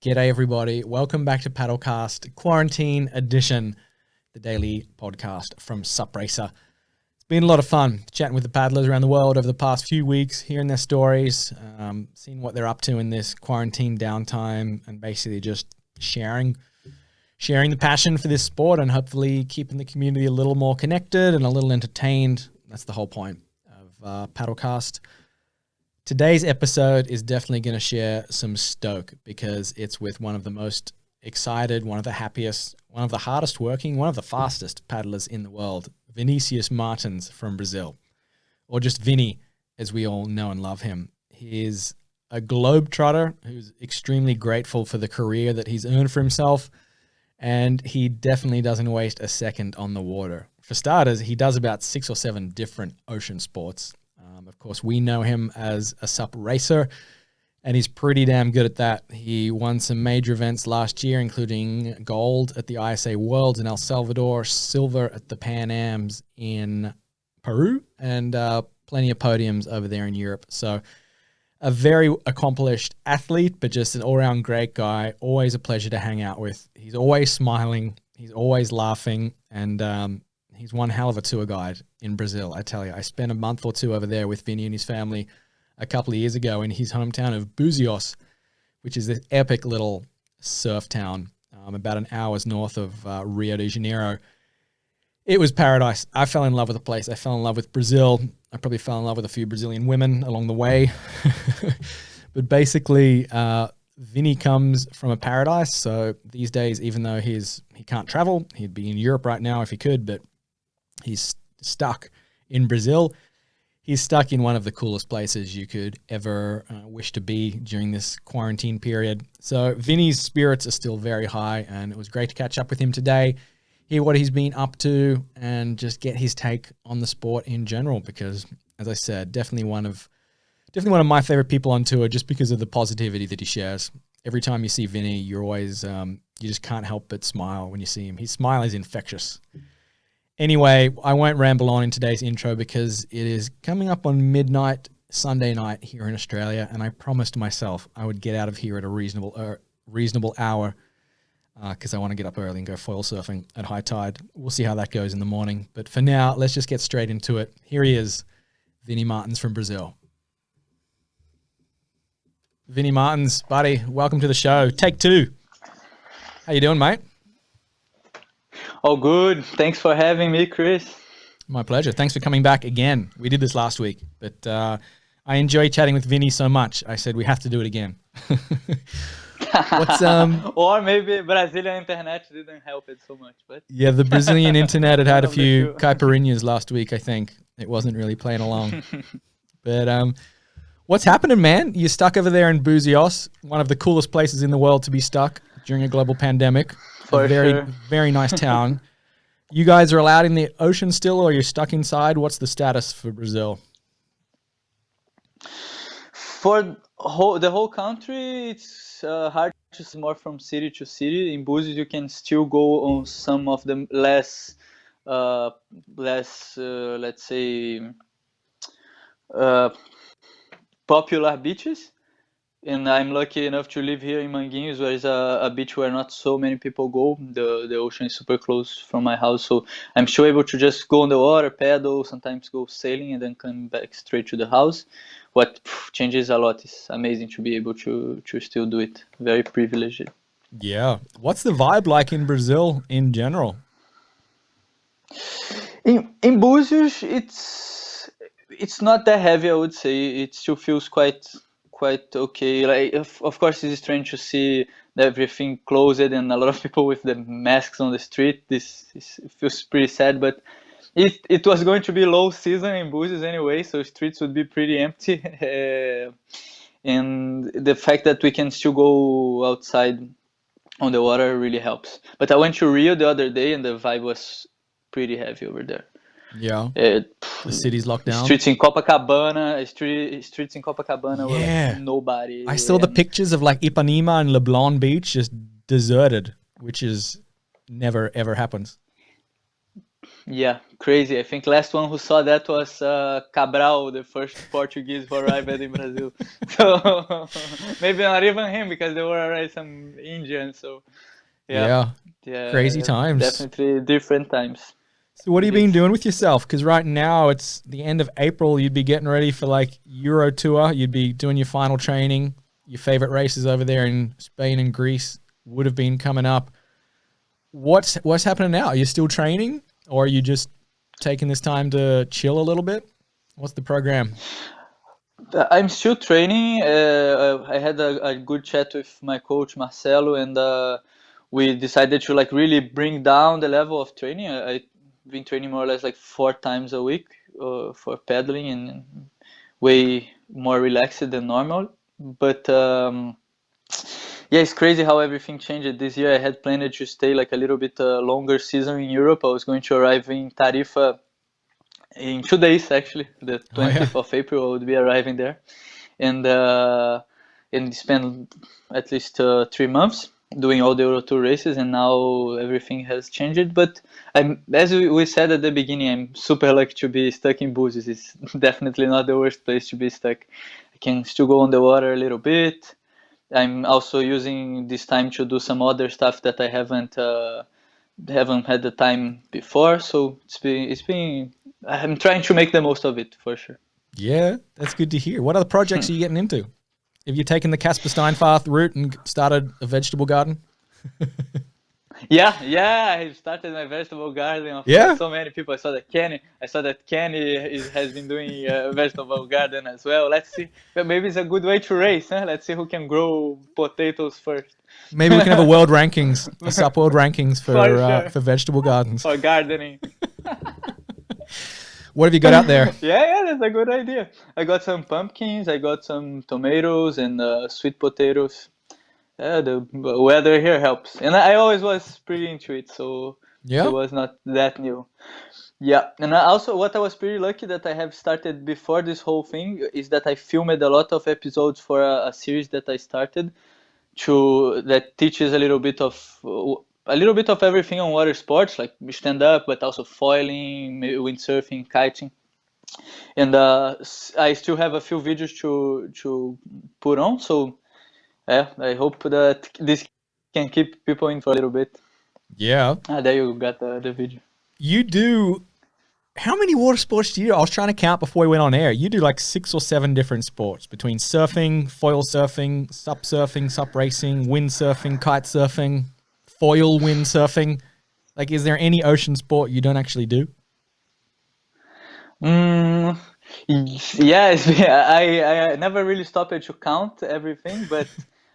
G'day everybody, welcome back to Paddlecast, Quarantine Edition, the daily podcast from Sup Racer. It's been a lot of fun chatting with the paddlers around the world over the past few weeks, hearing their stories, seeing what they're up to in this quarantine downtime, and basically just sharing the passion for this sport and hopefully keeping the community a little more connected and a little entertained. That's the whole point of Paddlecast. Today's episode is definitely going to share some stoke because it's with one of the most excited, one of the happiest, one of the hardest working, one of the fastest paddlers in the world, Vinicius Martin from Brazil, or just Vinni, as we all know and love him. He is a globetrotter who's extremely grateful for the career that he's earned for himself, and he definitely doesn't waste a second on the water. For starters, he does about 6 or 7 different ocean sports. Of course, we know him as a Sup Racer, and he's pretty damn good at that. He won some major events last year, including gold at the ISA Worlds in El Salvador, silver at the Pan Ams in Peru, and plenty of podiums over there in Europe. So a very accomplished athlete, but just an all-around great guy. Always a pleasure to hang out with. He's always smiling. He's always laughing, and he's one hell of a tour guide in Brazil, I tell you. I spent a month or two over there with Vinni and his family a couple of years ago in his hometown of Búzios, which is this epic little surf town about an hour's north of Rio de Janeiro. It was paradise. I fell in love with the place. I fell in love with Brazil. I probably fell in love with a few Brazilian women along the way. But basically, Vinni comes from a paradise. So these days, even though he can't travel, he'd be in Europe right now if he could, but he's stuck in Brazil. He's stuck in one of the coolest places you could ever wish to be during this quarantine period. So Vinni's spirits are still very high, and it was great to catch up with him today, hear what he's been up to, and just get his take on the sport in general. Because, as I said, definitely one of my favorite people on tour, just because of the positivity that he shares. Every time you see Vinni, you're always you just can't help but smile when you see him. His smile is infectious. Anyway, I won't ramble on in today's intro because it is coming up on midnight Sunday night here in Australia, and I promised myself I would get out of here at a reasonable hour because I want to get up early and go foil surfing at high tide. We'll see how that goes in the morning. But for now, let's just get straight into it. Here he is, Vinni Martin from Brazil. Vinni Martin, buddy, welcome to the show. Take 2. How you doing, mate? Oh, good. Thanks for having me, Chris. My pleasure. Thanks for coming back again. We did this last week, but I enjoy chatting with Vinni so much. I said we have to do it again. Or maybe Brazilian internet didn't help it so much. But yeah, the Brazilian internet had a few caipirinhas last week, I think. It wasn't really playing along. But what's happening, man? You're stuck over there in Búzios, one of the coolest places in the world to be stuck during a global pandemic. For sure. Very nice town. You guys are allowed in the ocean still, or you're stuck inside? What's the status for Brazil? For the whole country, it's hard to see more from city to city. In Búzios, you can still go on some of the less let's say, popular beaches. And I'm lucky enough to live here in Manguinhos, where is a beach where not so many people go. The ocean is super close from my house, so I'm still able to just go on the water, paddle, sometimes go sailing, and then come back straight to the house. What changes a lot. It's amazing to be able to still do it. Very privileged. Yeah. What's the vibe like in Brazil in general? In Búzios, it's not that heavy, I would say. It still feels quite okay. Like, of course, it's strange to see everything closed and a lot of people with the masks on the street. This feels pretty sad, but it was going to be low season in Búzios anyway, so streets would be pretty empty. And the fact that we can still go outside on the water really helps. But I went to Rio the other day, and the vibe was pretty heavy over there. Yeah. The city's locked down. Streets in Copacabana Yeah. were like nobody. I saw the pictures of like Ipanema and Leblon Beach just deserted, which is never ever happens. Yeah, crazy. I think last one who saw that was Cabral, the first Portuguese who arrived in Brazil. So maybe not even him because there were already some Indians. So yeah, Yeah, crazy yeah, times. definitely different times. So what have you Indeed. been doing with yourself? Because right now it's the end of April. You'd be getting ready for like Euro Tour. You'd be doing your final training. Your favorite races over there in Spain and Greece would have been coming up. What's happening now? Are you still training, or are you just taking this time to chill a little bit? What's the program? I'm still training. I had a good chat with my coach Marcelo, and we decided to like really bring down the level of training. I've been training more or less like 4 times a week for paddling, and way more relaxed than normal. But yeah, it's crazy how everything changed this year. I had planned to stay like a little bit longer season in Europe. I was going to arrive in Tarifa in 2 days, actually. The Oh yeah, 20th of April, I would be arriving there, and spend at least 3 months doing all the Euro Tour races. And now everything has changed. But as we said at the beginning, I'm super lucky to be stuck in Búzios. It's definitely not the worst place to be stuck. I can still go on the water a little bit. I'm also using this time to do some other stuff that I haven't had the time before. So it's been I'm trying to make the most of it for sure. yeah, that's good to hear. What other projects are you getting into? Have you taken the Casper Steinfath route and started a vegetable garden? Yeah, I started my vegetable garden. Of course, Yeah, so many people. I saw that Kenny has been doing a vegetable garden as well. Let's see. But maybe it's a good way to race. Huh? Let's see who can grow potatoes first. maybe we can have a world rankings, a SUP world rankings For sure. for vegetable gardens. For gardening. What have you got out there? Yeah, that's a good idea. I got some pumpkins, I got some tomatoes and sweet potatoes. Yeah, the weather here helps, and I always was pretty into it, so it Yeah. was not that new. Yeah, and I also what I was pretty lucky that I have started before this whole thing is that I filmed a lot of episodes for a series that I started that teaches a little bit of everything on water sports, like stand up, but also foiling, windsurfing, kiting. And I still have a few videos to put on. So yeah, I hope that this can keep people in for a little bit. Yeah. There you got the video. You do. How many water sports do you do? I was trying to count before we went on air. You do like 6 or 7 different sports between surfing, foil surfing, sup racing, windsurfing, kite surfing, foil windsurfing. Like, is there any ocean sport you don't actually do? Mm, yes, I never really stopped to count everything, but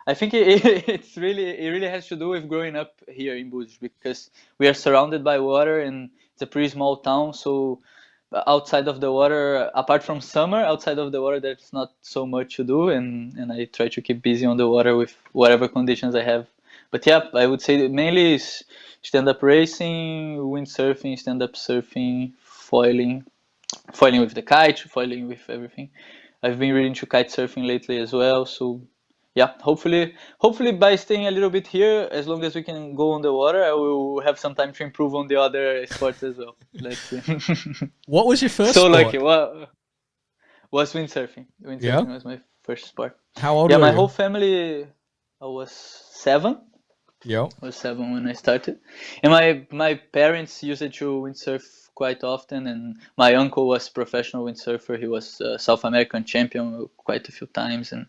I think it really has to do with growing up here in Búzios because we are surrounded by water and it's a pretty small town. So outside of the water, apart from summer, outside of the water, there's not so much to do, and I try to keep busy on the water with whatever conditions I have. But yeah, I would say that mainly is stand-up racing, windsurfing, stand-up surfing, foiling with the kite, foiling with everything. I've been really into kite surfing lately as well. So yeah, hopefully by staying a little bit here, as long as we can go on the water, I will have some time to improve on the other sports as well. Let's see. What was your first So lucky. sport? What was windsurfing? Yeah. Windsurfing was my first sport. How old Yeah, were my you? whole family. I was 7. Yeah. I was 7 when I started, and my parents used to windsurf quite often. And my uncle was professional windsurfer. He was South American champion quite a few times, and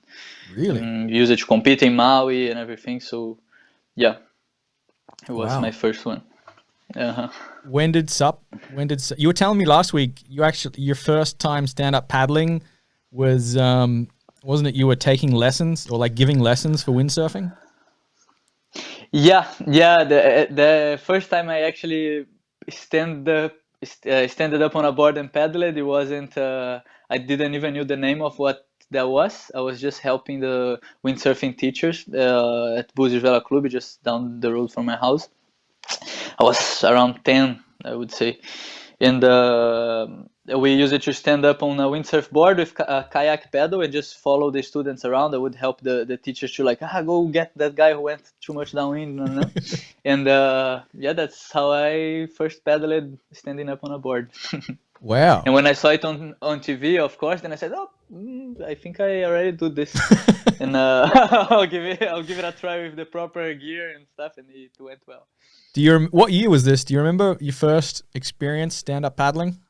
Really? used to compete in Maui and everything. So yeah, it was my Wow. first one. Uh-huh. You were telling me last week your first time stand up paddling was wasn't it you were taking lessons or like giving lessons for windsurfing? Yeah. The first time I actually stand up, standed up on a board and paddled, it wasn't. I didn't even knew the name of what that was. I was just helping the windsurfing teachers at Búzios Vela Club, just down the road from my house. I was around 10, I would say, And we use it to stand up on a windsurf board with a kayak paddle and just follow the students around. I would help the teachers to like, go get that guy who went too much downwind. No. And that's how I first paddled standing up on a board. Wow. And when I saw it on TV, of course, then I said, I think I already do this. And I'll give it a try with the proper gear and stuff, and it went well. What year was this? Do you remember your first experience stand-up paddling?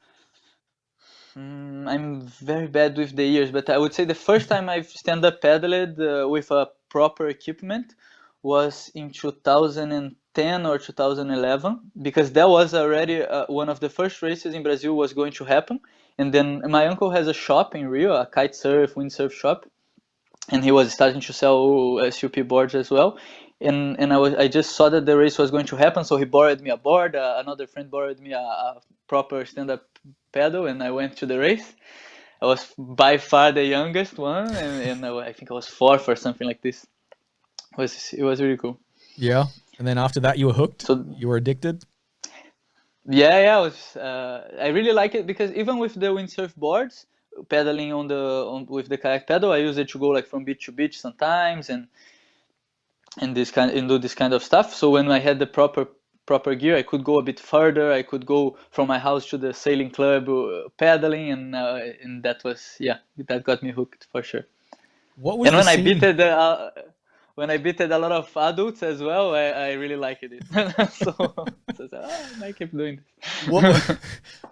I'm very bad with the years, but I would say the first time I've stand-up paddled with a proper equipment was in 2010 or 2011, because that was already one of the first races in Brazil was going to happen. And then my uncle has a shop in Rio, a kite surf, windsurf shop, and he was starting to sell SUP boards as well. And I just saw that the race was going to happen, so he borrowed me a board. Another friend borrowed me a proper stand-up paddle, and I went to the race. I was by far the youngest one, and I think I was fourth or something like this. It was really cool. Yeah, and then after that you were hooked. So you were addicted. Yeah. I really like it because even with the windsurf boards, paddling with the kayak paddle, I use it to go like from beach to beach sometimes, and do this kind of stuff. So when I had the proper gear, I could go a bit further. I could go from my house to the sailing club paddling, and that got me hooked for sure. What was when I beated a lot of adults as well, I really liked it. so I keep doing this.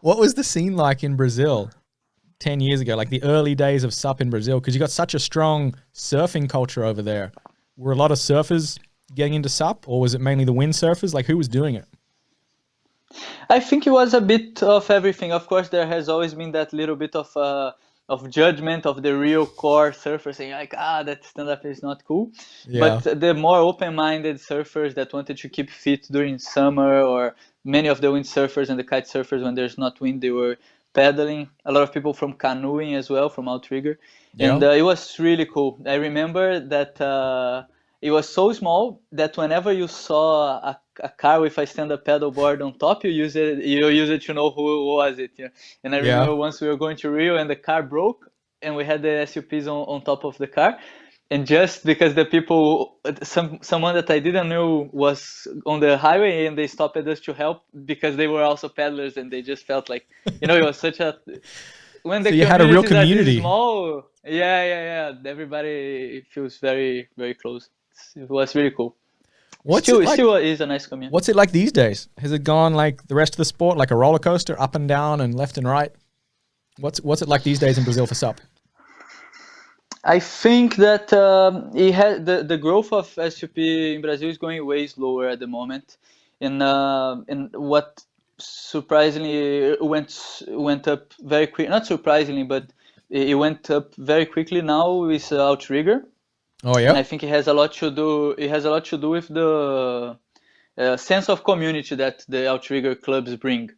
What was the scene like in Brazil 10 years ago, like the early days of SUP in Brazil? Because you got such a strong surfing culture over there. Were a lot of surfers getting into SUP, or was it mainly the windsurfers? Like, who was doing it? I think it was a bit of everything. Of course, there has always been that little bit of judgment of the real core surfers saying like, that stand-up is not cool. Yeah. But the more open-minded surfers that wanted to keep fit during summer, or many of the windsurfers and the kite surfers, when there's not wind, they were paddling. A lot of people from canoeing as well, from outrigger. Yeah. And it was really cool. I remember that it was so small that whenever you saw a car with a stand-up paddle board on top, you use it to know who was it. Yeah. And I remember once we were going to Rio and the car broke, and we had the SUPs on top of the car. And just because the people, someone that I didn't know was on the highway, and they stopped us to help because they were also paddlers, and they just felt like, it was such a... When the you had a real community. Small, yeah. Everybody feels very, very close. It was really cool. Still is a nice community. What's it like these days? Has it gone like the rest of the sport, like a roller coaster, up and down and left and right? What's it like these days in Brazil for SUP? I think that it has the growth of SUP in Brazil is going way slower at the moment, and what surprisingly went up very quick. Not surprisingly, but it went up very quickly now with outrigger. Oh yeah. And I think it has a lot to do. It has a lot to do with the sense of community that the outrigger clubs bring,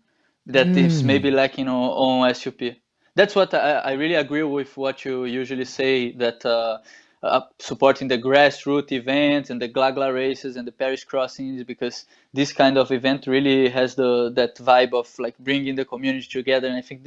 that is maybe lacking on SUP. That's what I really agree with what you usually say, that supporting the grassroots events and the Glagla races and the Paris crossings, because this kind of event really has that vibe of like bringing the community together. And I think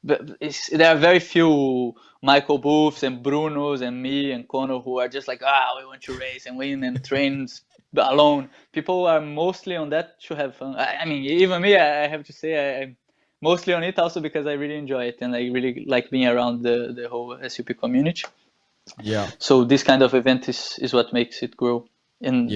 there are very few Michael Booths and Brunos and me and Conor who are just like, we want to race and win and train alone. People are mostly on that to have fun. I mean, even me, I have to say, I'm mostly on it also because I really enjoy it, and I really like being around the whole SUP community. Yeah. So this kind of event is what makes it grow, and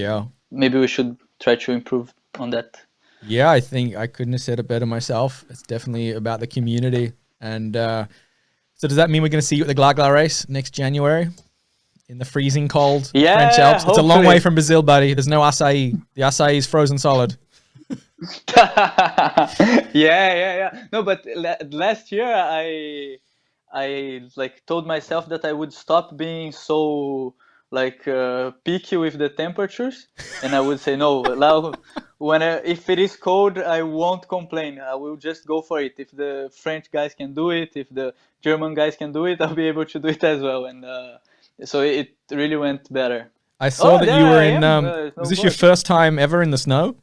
maybe we should try to improve on that. Yeah, I think I couldn't have said it better myself. It's definitely about the community. And so does that mean we're going to see you at the Glagla race next January in the freezing cold French Alps? It's a long way from Brazil, buddy. There's no acai. The acai is frozen solid. Yeah. No, but last year I like told myself that I would stop being so like picky with the temperatures, and I would say no. If it is cold, I won't complain. I will just go for it. If the French guys can do it, if the German guys can do it, I'll be able to do it as well. And so it really went better. I saw that you were in. Was this your first time ever in the snow?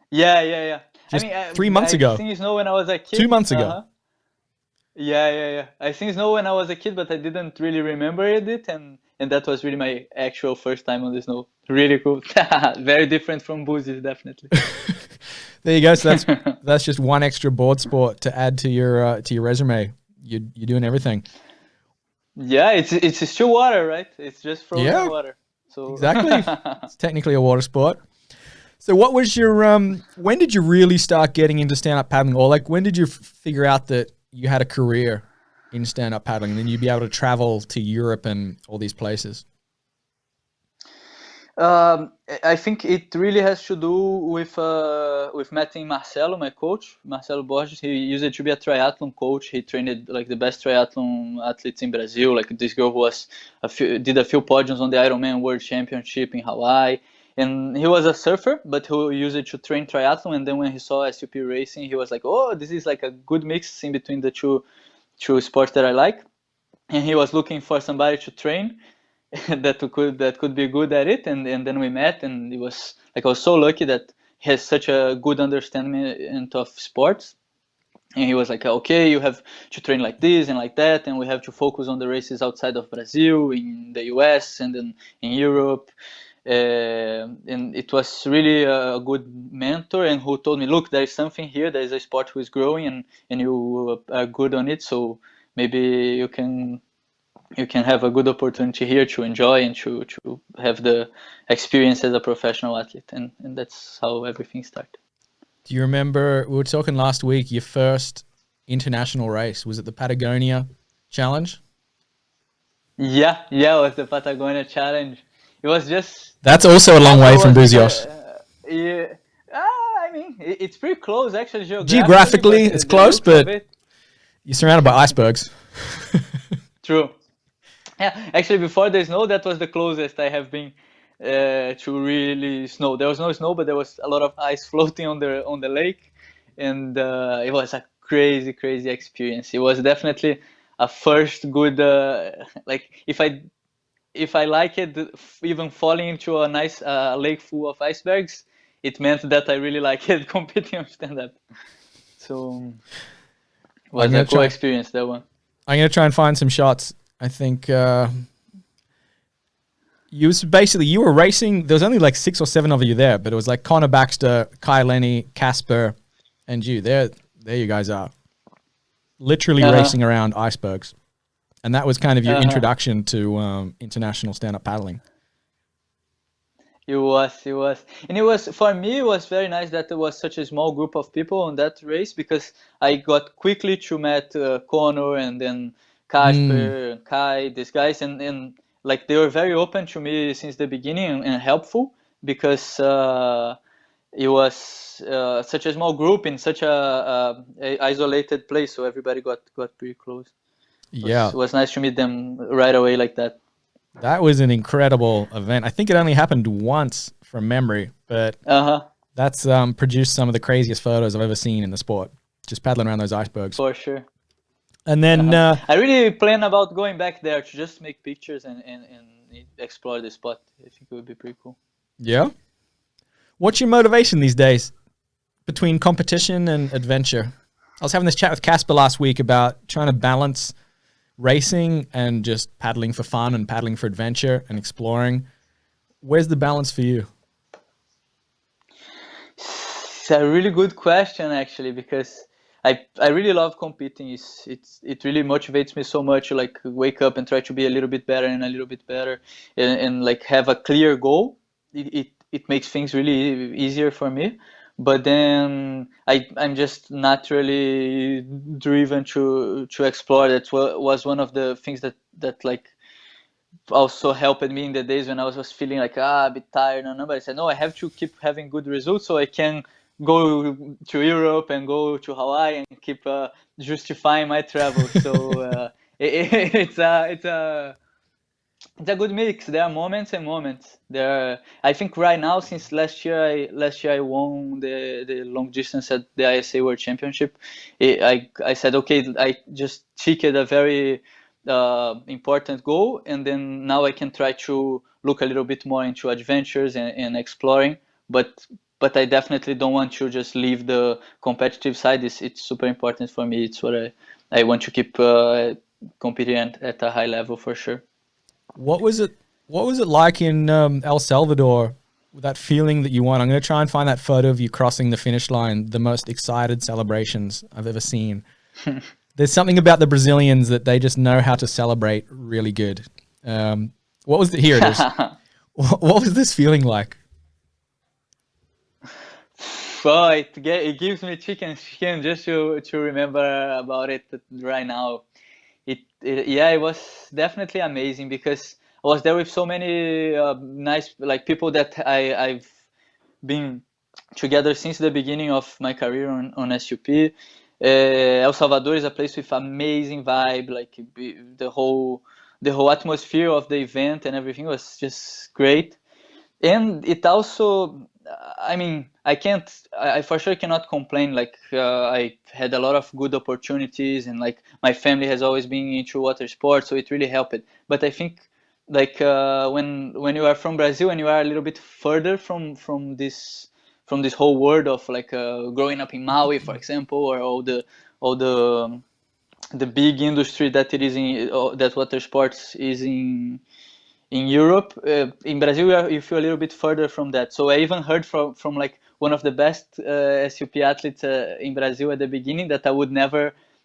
Yeah. Just I 3 months I've ago, seen snow when I was a 2 months kid. ago. Yeah. I seen snow when I was a kid, but I didn't really remember it, and that was really my actual first time on the snow. Really cool. Very different from Búzios, definitely. There you go. So that's just one extra board sport to add to your resume. You're doing everything. Yeah, it's still water, right? It's just frozen Yeah, water. So exactly. It's technically a water sport. So what was your when did you really start getting into stand-up paddling, or like when did you figure out that you had a career in stand-up paddling and then you'd be able to travel to Europe and all these places? I think it really has to do with meeting Marcelo, my coach, Marcelo Borges. He used to be a triathlon coach. He trained like the best triathlon athletes in Brazil. Like this girl who was did a few podiums on the Ironman World Championship in Hawaii. And he was a surfer, but who used it to train triathlon. And then when he saw SUP racing, he was like, "Oh, this is like a good mix in between the two sports that I like." And he was looking for somebody to train that could be good at it, and then we met, and it was like I was so lucky that he has such a good understanding of sports, and he was like, okay, you have to train like this and like that, and we have to focus on the races outside of Brazil, in the US, and then in Europe. And it was really a good mentor, and who told me, look, there is something here, there is a sport who is growing, and you are good on it, so maybe you can have a good opportunity here to enjoy and to have the experience as a professional athlete, and that's how everything started. Do you remember we were talking last week? Your first international race was it the Patagonia Challenge? Yeah, it was the Patagonia challenge. It was just That's also a long also way from was like Búzios. yeah. I mean, it's pretty close actually geographically, Geographically, but it's the close, looks of but it, you're surrounded by icebergs. true. Yeah, actually, before the snow, that was the closest I have been to really snow. There was no snow, but there was a lot of ice floating on the lake, and it was a crazy experience. It was definitely a first good like if I like it, even falling into a nice lake full of icebergs, it meant that I really like it competing on stand up. So it I'm was gonna a cool try. experience, that one. I'm gonna try and find some shots. I think you were racing. There was only like 6 or 7 of you there, but it was like Connor Baxter, Kai Lenny, Casper, and you. There you guys are, literally Uh-huh. racing around icebergs, and that was kind of your Uh-huh. introduction to international stand-up paddling. It was, and it was for me. It was very nice that there was such a small group of people on that race, because I got quickly to meet Connor, and then Mm, Kasper and Kai, these guys, and like they were very open to me since the beginning, and helpful, because it was such a small group in such a isolated place, so everybody got pretty close. yeah, Was nice to meet them right away like that. that was an incredible event. I think it only happened once from memory, but Uh-huh. that's produced some of the craziest photos I've ever seen in the sport. Just paddling around those icebergs, For sure. and then I really plan about going back there to just make pictures and explore the spot. I think it would be pretty cool. yeah. What's your motivation these days between competition and adventure? I was having this chat with Casper last week about trying to balance racing and just paddling for fun and paddling for adventure and exploring. Where's the balance for you? It's a really good question, actually, because I really love competing. It really motivates me so much to like wake up and try to be a little bit better and a little bit better, and like have a clear goal. It makes things really easier for me. But then I'm just naturally driven to explore. Was one of the things that like also helped me in the days when I was feeling like a bit tired, and but I said no, I have to keep having good results so I can go to Europe and go to Hawaii and keep justifying my travel. So it's a good mix. There are moments and moments. I think right now, since last year I won the long distance at the ISA World Championship. I said okay, I just ticked a very important goal, and then now I can try to look a little bit more into adventures and exploring. But but I definitely don't want to just leave the competitive side. It's super important for me. It's what I want to keep competing at a high level for sure. What was it? What was it like in El Salvador? That feeling that you won. I'm going to try and find that photo of you crossing the finish line. The most excited celebrations I've ever seen. There's something about the Brazilians that they just know how to celebrate really good. What was here it is. What was this feeling like? Well, it gives me chicken skin just to remember about it right now. It was definitely amazing because I was there with so many nice like people that I've been together since the beginning of my career on SUP. El Salvador is a place with amazing vibe, like the whole atmosphere of the event and everything was just great. And it also, I mean, I for sure cannot complain. Like I had a lot of good opportunities, and like my family has always been into water sports, so it really helped. But I think like when you are from Brazil and you are a little bit further from this whole world of like growing up in Maui, for example, or all the big industry that it is in that water sports is in Europe. In Brazil, you feel a little bit further from that. So I even heard from like one of the best SUP athletes in Brazil at the beginning that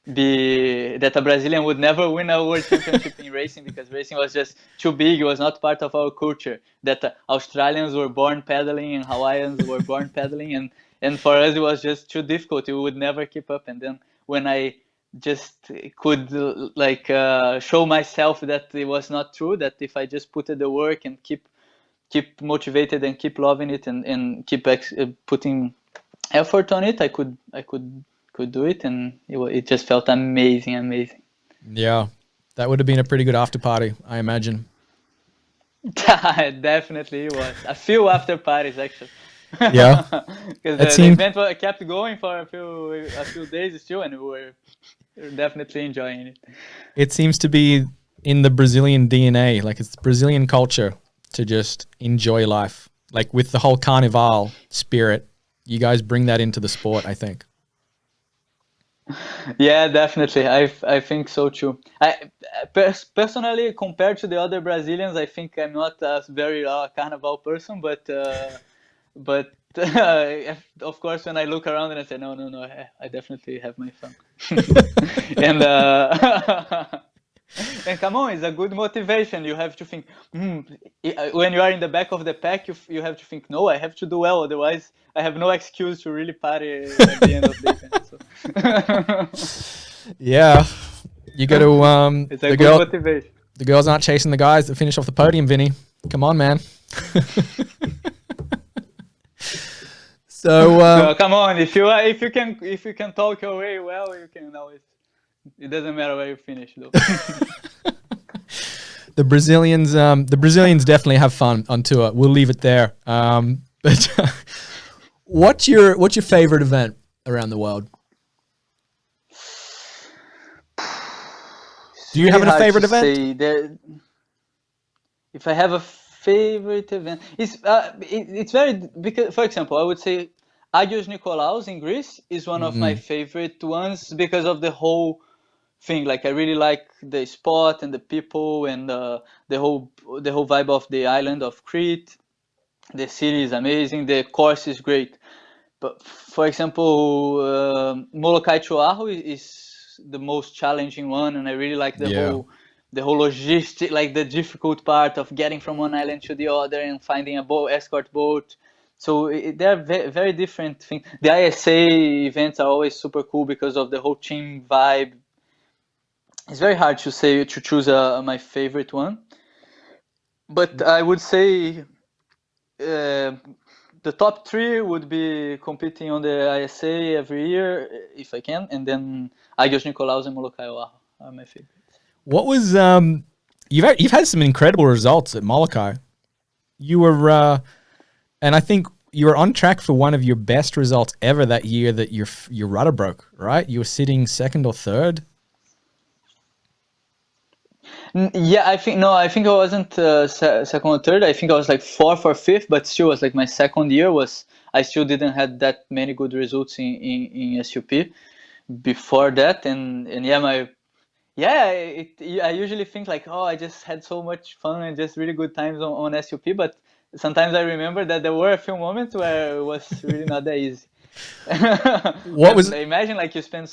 that a Brazilian would never win a world championship in racing because racing was just too big. It was not part of our culture. That Australians were born paddling and Hawaiians were born paddling, and for us it was just too difficult. We would never keep up. And then when I just could like show myself that it was not true, that if I just put in the work and keep motivated and keep loving it and keep putting effort on it, I could do it, and it just felt amazing. Yeah, that would have been a pretty good after party, I imagine. Definitely it was a few after parties actually. Yeah, because the event kept going for a few days still, and we were definitely enjoying it. It seems to be in the Brazilian DNA, like it's Brazilian culture to just enjoy life. Like with the whole carnival spirit, you guys bring that into the sport, I think. Yeah, definitely. I think so too. Personally, compared to the other Brazilians, I think I'm not a very carnival person, but of course, when I look around and I say, no, I definitely have my fun. And and come on, it's a good motivation. You have to think, when you are in the back of the pack, you have to think, no, I have to do well, otherwise I have no excuse to really party at the end of the event. So. Yeah, you got to. It's a good motivation. The girls aren't chasing the guys that finish off the podium, Vinny. Come on, man. So no, come on, if you can talk your way well, you can always. It doesn't matter where you finish, though. The Brazilians definitely have fun on tour. We'll leave it there. But what's your favorite event around the world? Do you have a favorite event? If I have a favorite event, it's very because, for example, I would say Agios Nikolaos in Greece is one of my favorite ones because of the whole thing. Like I really like the spot and the people and the whole vibe of the island of Crete. The city is amazing. The course is great. But for example, Molokai to Aho is the most challenging one, and I really like the whole logistic, like the difficult part of getting from one island to the other and finding a escort boat. So they're very different things. The ISA events are always super cool because of the whole team vibe. It's very hard to choose my favorite one, but I would say the top three would be competing on the ISA every year if I can, and then Agios Nikolaos and Molokai Oahu are my favorites. What was you've had some incredible results at Molokai. You were and I think you were on track for one of your best results ever that year that your rudder broke, right? You were sitting second or third. Yeah, I think I wasn't second or third. I think I was like fourth or fifth, but still was like my second year was I still didn't had that many good results in SUP before that, and yeah, I usually think like, oh, I just had so much fun and just really good times on SUP, but sometimes I remember that there were a few moments where it was really not that easy. What was Imagine like you spend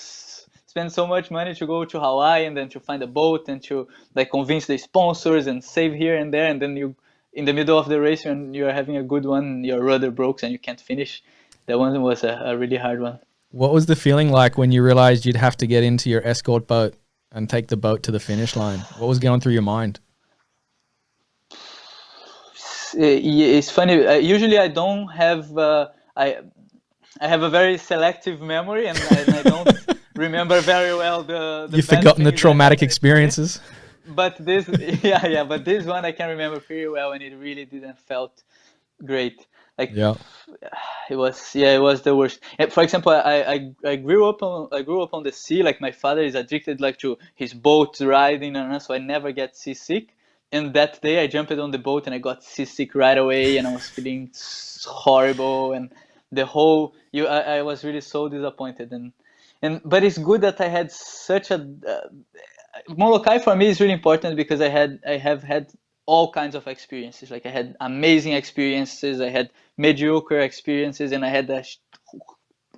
so much money to go to Hawaii and then to find a boat and to like convince the sponsors and save here and there, and then you in the middle of the race when you're having a good one, your rudder breaks and you can't finish. That one was a really hard one. what was the feeling like when you realized you'd have to get into your escort boat and take the boat to the finish line? What was going through your mind? It's funny. Usually I don't have I have a very selective memory, and I don't remember very well the You've bad forgotten the things I had traumatic in this. experiences. But this, yeah, but this one I can remember pretty well, and it really didn't felt great. Like Yeah. it was the worst. And for example, I I grew up on the sea. Like my father is addicted like to his boat riding, and so I never get seasick. And that day I jumped on the boat and I got seasick right away, and I was feeling horrible, and the whole I was really so disappointed, and but it's good that I had such a Molokai for me is really important because I have had all kinds of experiences. Like I had amazing experiences, I had mediocre experiences, and I had a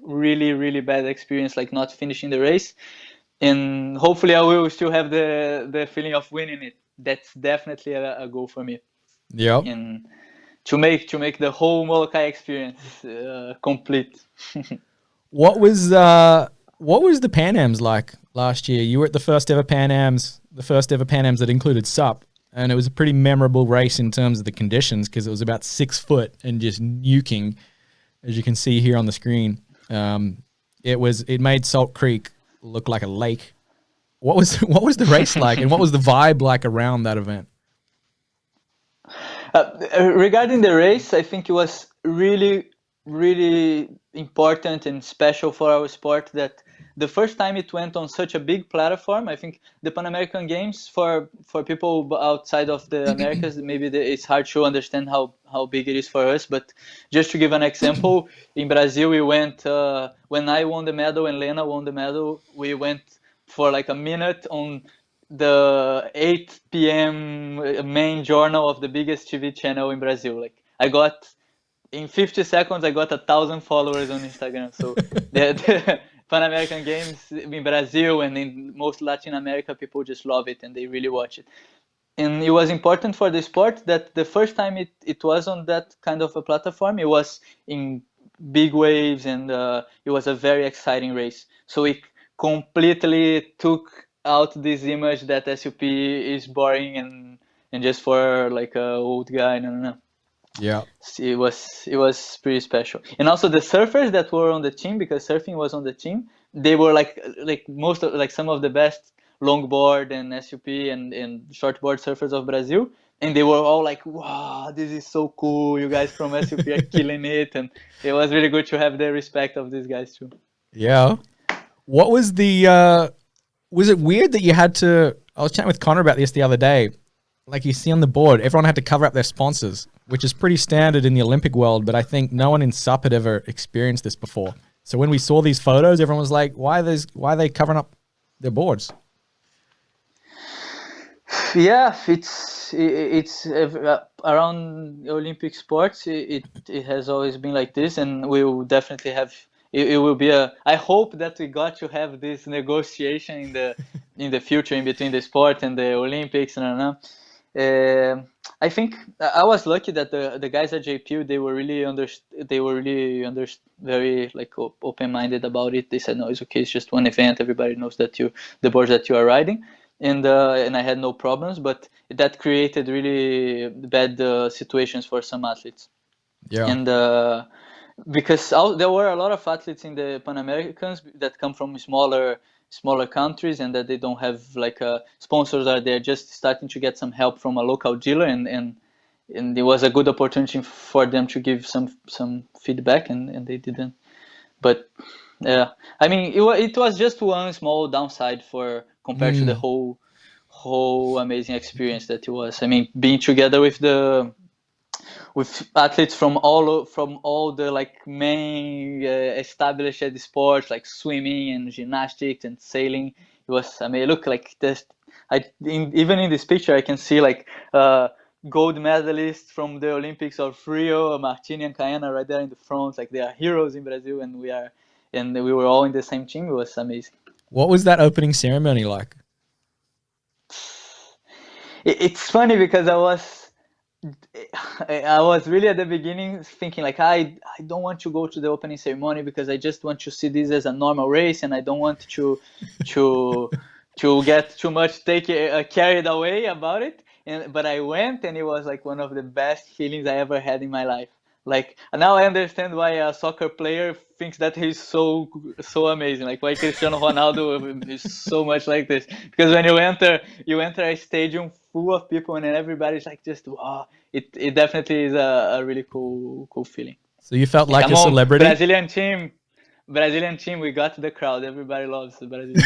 really bad experience like not finishing the race. And hopefully I will still have the feeling of winning it. That's definitely a goal for me. Yep. And to make the whole Molokai experience complete. What was the Pan Ams like last year? You were at the first ever Pan Ams, that included SUP, and it was a pretty memorable race in terms of the conditions because it was about 6 foot and just nuking, as you can see here on the screen. It made Salt Creek look like a lake. What was the race like, and what was the vibe like around that event? Regarding the race, I think it was really important and special for our sport that the first time it went on such a big platform. I think the Pan American Games for people outside of the Americas, maybe it's hard to understand how big it is for us. But just to give an example, in Brazil we went when I won the medal and Lena won the medal. We went for like a minute on the 8 p.m. main journal of the biggest TV channel in Brazil. Like I got in 50 seconds, I got 1,000 followers on Instagram. So the Pan American Games in Brazil and in most Latin America, people just love it and they really watch it. And it was important for the sport that the first time it was on that kind of a platform, it was in big waves and it was a very exciting race. So it completely took out this image that SUP is boring and just for like a old guy. No. Yeah. It was pretty special. And also the surfers that were on the team, because surfing was on the team, they were like most of like some of the best longboard and SUP and shortboard surfers of Brazil. And they were all like, wow, this is so cool. You guys from SUP are killing it. And it was really good to have the respect of these guys too. Yeah. What was was it weird that you had to, I was chatting with Connor about this the other day. Like you see on the board, everyone had to cover up their sponsors, which is pretty standard in the Olympic world, but I think no one in SUP had ever experienced this before. So when we saw these photos, everyone was like, why are they covering up their boards? Yeah, it's around Olympic sports. It has always been like this, and we will definitely have. It will be a. I hope that we got to have this negotiation in the future in between the sport and the Olympics. And I think I was lucky that the guys at JP they were really very like open-minded about it. They said no, it's okay. It's just one event. Everybody knows that the boards that you are riding. And I had no problems, but that created really bad situations for some athletes. Yeah. And because there were a lot of athletes in the Pan Americans that come from smaller countries and that they don't have like sponsors, or they're just starting to get some help from a local dealer, and it was a good opportunity for them to give some feedback, and they didn't. But yeah, I mean it was just one small downside for compared to the whole amazing experience that it was. I mean, being together with athletes from all the like main established sports like swimming and gymnastics and sailing. It was, I mean, look like this. Even in this picture, I can see like gold medalists from the Olympics of Rio, Martini and Caiana right there in the front. Like they are heroes in Brazil, and we were all in the same team. It was amazing. What was that opening ceremony like? It's funny because I was really at the beginning thinking like I don't want to go to the opening ceremony because I just want to see this as a normal race, and I don't want to get too much carried away about it. But I went, and it was like one of the best feelings I ever had in my life. Like now I understand why a soccer player thinks that he's so amazing. Like why Cristiano Ronaldo is so much like this. Because when you enter a stadium full of people and then everybody's like just wow. It definitely is a really cool feeling. So you felt like a celebrity? Brazilian team, we got the crowd. Everybody loves the Brazilian.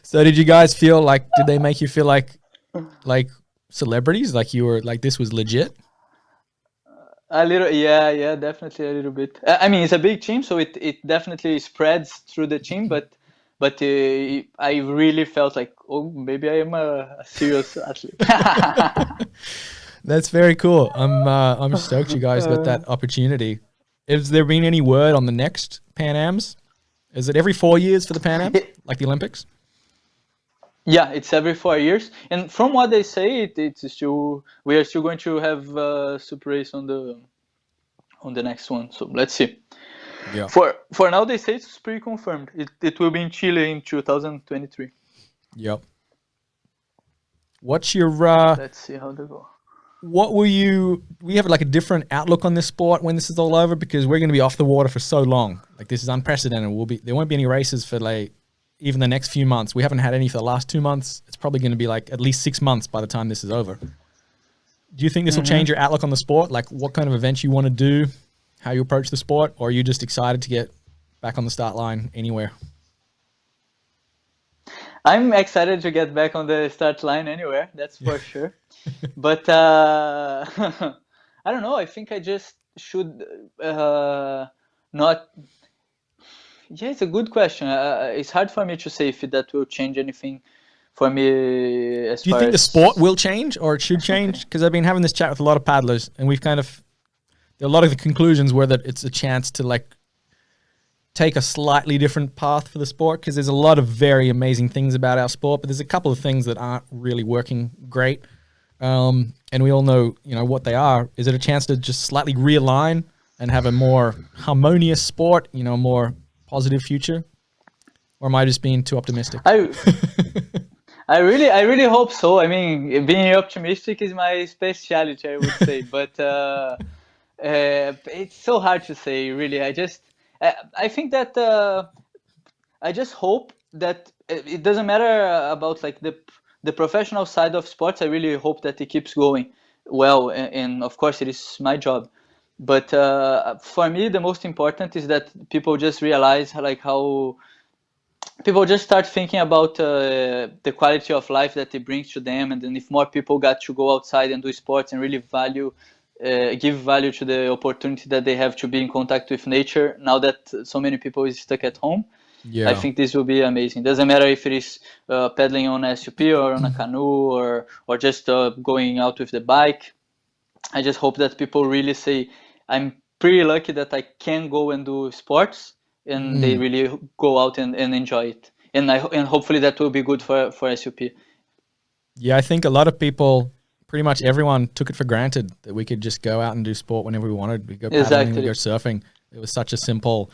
So did you guys feel like? Did they make you feel like celebrities? Like you were like this was legit? A little, yeah, definitely a little bit. I mean, it's a big team, so it definitely spreads through the team, but I really felt like, oh, maybe I am a serious athlete. That's very cool. I'm stoked you guys got that opportunity. Has there been any word on the next Pan Ams? Is it every 4 years for the Pan Ams, like the Olympics? Yeah, it's every 4 years, and from what they say, we are still going to have super race on the next one. So let's see. Yeah. For now, they say it's pretty confirmed. It will be in Chile in 2023. Yep. What's your? Let's see how they go. What will you? We have like a different outlook on this sport when this is all over because we're going to be off the water for so long. Like this is unprecedented. There won't be any races for like even the next few months. We haven't had any for the last 2 months. It's probably going to be like at least 6 months by the time this is over. Do you think this will change your outlook on the sport? Like what kind of events you want to do, how you approach the sport, or are you just excited to get back on the start line anywhere? I'm excited to get back on the start line anywhere, that's for sure. But I don't know. I think I just should not. Yeah, it's a good question. It's hard for me to say if that will change anything for me. Do you think the sport will change or it should change? Because I've been having this chat with a lot of paddlers, and we've a lot of the conclusions were that it's a chance to like take a slightly different path for the sport because there's a lot of very amazing things about our sport, but there's a couple of things that aren't really working great. And we all know, what they are. Is it a chance to just slightly realign and have a more harmonious sport, a more positive future? Or am I just being too optimistic? I really hope so. I mean, being optimistic is my specialty, I would say, but it's so hard to say, really. I think that I just hope that it doesn't matter about like the professional side of sports. I really hope that it keeps going well, and of course it is my job. But for me, the most important is that people just realize like how people just start thinking about the quality of life that it brings to them, and then if more people got to go outside and do sports and really give value to the opportunity that they have to be in contact with nature now that so many people is stuck at home. Yeah. I think this will be amazing. Doesn't matter if it is paddling on a SUP or on a canoe or just going out with the bike. I just hope that people really say, I'm pretty lucky that I can go and do sports, and they really go out and enjoy it. And hopefully that will be good for SUP. Yeah, I think a lot of people, pretty much everyone, took it for granted that we could just go out and do sport whenever we wanted. We go paddling, we go surfing. It was such a simple,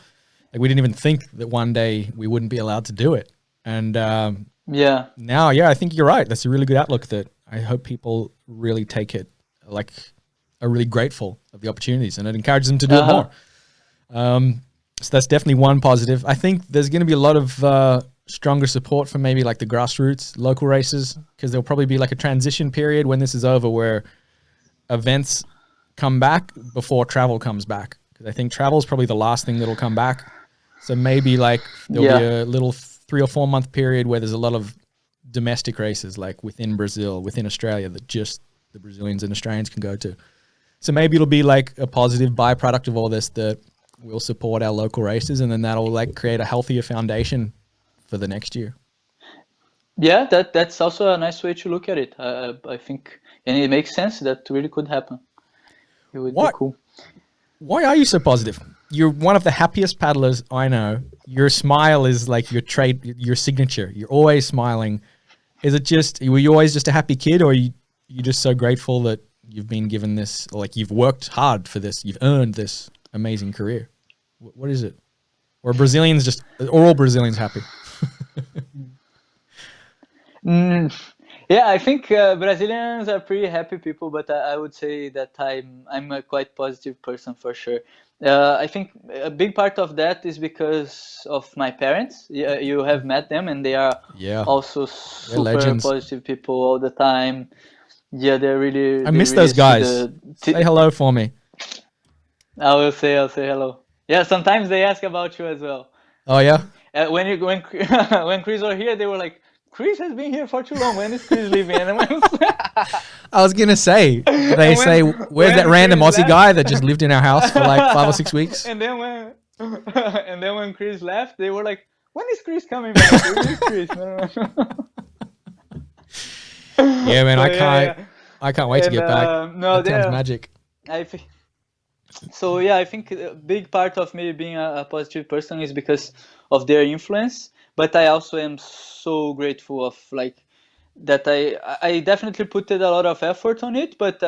like we didn't even think that one day we wouldn't be allowed to do it. And now, I think you're right. That's a really good outlook that I hope people really take it, like are really grateful of the opportunities, and it encourages them to do it more. So that's definitely one positive. I think there's going to be a lot of stronger support for maybe like the grassroots local races, because there'll probably be like a transition period when this is over where events come back before travel comes back. Because I think travel is probably the last thing that'll come back. So maybe like there'll be a little 3 or 4 month period where there's a lot of domestic races, like within Brazil, within Australia, that just the Brazilians and Australians can go to. So maybe it'll be like a positive byproduct of all this, that we'll support our local races, and then that'll like create a healthier foundation for the next year. Yeah, that's also a nice way to look at it. I think, and it makes sense. That really could happen. It would be cool. Why are you so positive? You're one of the happiest paddlers I know. Your smile is like your signature. You're always smiling. Is it just, were you always just a happy kid, or are you just so grateful that you've been given this, like you've worked hard for this, you've earned this amazing career? What is it? Or all Brazilians happy? Yeah, I think Brazilians are pretty happy people, but I would say that I'm a quite positive person for sure. I think a big part of that is because of my parents. Yeah, you have met them, and they are also super positive people all the time. Yeah, they're really. I miss those guys. Say hello for me. I'll say hello. Yeah, sometimes they ask about you as well. Oh yeah. When Chris were here, they were like, Chris has been here for too long. When is Chris leaving? And I was gonna say, where's that random Aussie guy that just lived in our house for like 5 or 6 weeks? And then when Chris left, they were like, when is Chris coming back? Where is Chris? Yeah, man, I can't wait to get back. That sounds magic. I think a big part of me being a positive person is because of their influence. But I also am so grateful of like that. I definitely put a lot of effort on it, but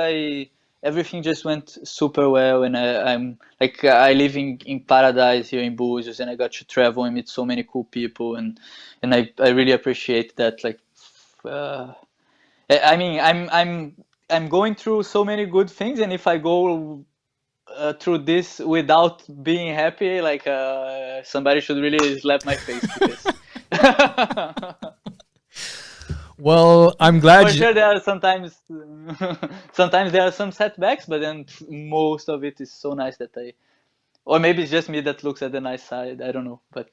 everything just went super well, and I'm like, I live in paradise here in Búzios, and I got to travel and meet so many cool people, and I really appreciate that. Like, I mean, I'm going through so many good things, and if I go through this without being happy, like somebody should really slap my face, because well, I'm glad. For sure, there are sometimes there are some setbacks, but then most of it is so nice that or maybe it's just me that looks at the nice side. I don't know, but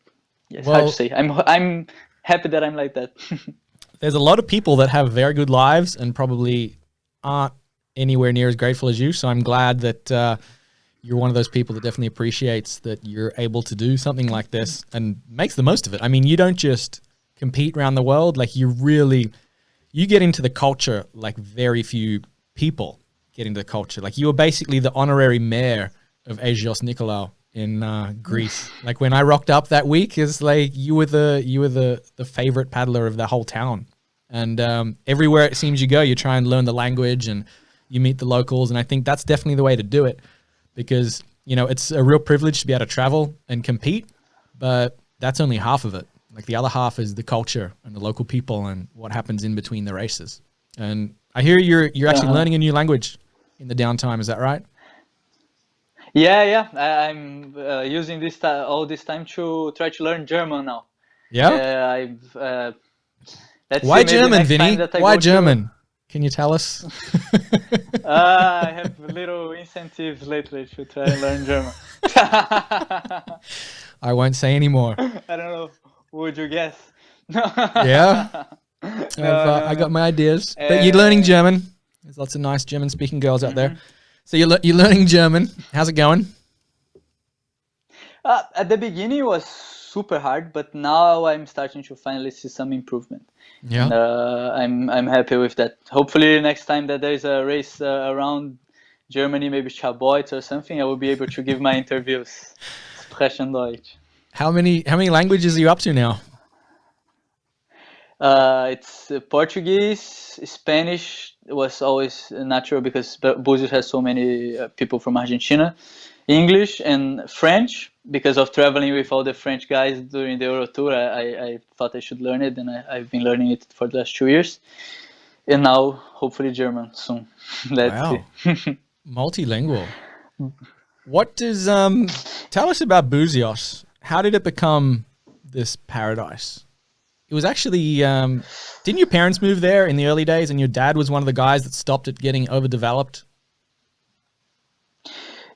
yes, hard to say. I'm happy that I'm like that. There's a lot of people that have very good lives and probably aren't anywhere near as grateful as you. So I'm glad that you're one of those people that definitely appreciates that you're able to do something like this and makes the most of it. I mean, you don't just compete around the world. Like, you get into the culture like very few people get into the culture. Like, you were basically the honorary mayor of Agios Nicolau in Greece. Like, when I rocked up that week, it's like you were the favorite paddler of the whole town. And everywhere it seems you go, you try and learn the language and you meet the locals. And I think that's definitely the way to do it, because, you know, it's a real privilege to be able to travel and compete, but that's only half of it. Like, the other half is the culture and the local people and what happens in between the races. And I hear you're actually learning a new language in the downtime. Is that right? Yeah. I'm using all this time to try to learn German now. Yeah. Why German, Vinny? Why German? Can you tell us? I have little incentives lately to try and learn German. I won't say any more. I don't know. Would you guess? Yeah. I got my ideas. But you're learning German. There's lots of nice German-speaking girls out there. So you're learning German. How's it going? At the beginning, it was super hard, but now I'm starting to finally see some improvement. Yeah. And, I'm happy with that. Hopefully, next time that there is a race around Germany, maybe Schaboitz or something, I will be able to give my interviews. Sprechen Deutsch. How many languages are you up to now? It's Portuguese, Spanish was always natural because Búzios has so many people from Argentina. English and French, because of traveling with all the French guys during the Euro Tour. I thought I should learn it, and I've been learning it for the last 2 years. And now, hopefully, German soon. Let's see. Multilingual. What does tell us about Búzios? How did it become this paradise? It was actually, didn't your parents move there in the early days, and your dad was one of the guys that stopped it getting overdeveloped?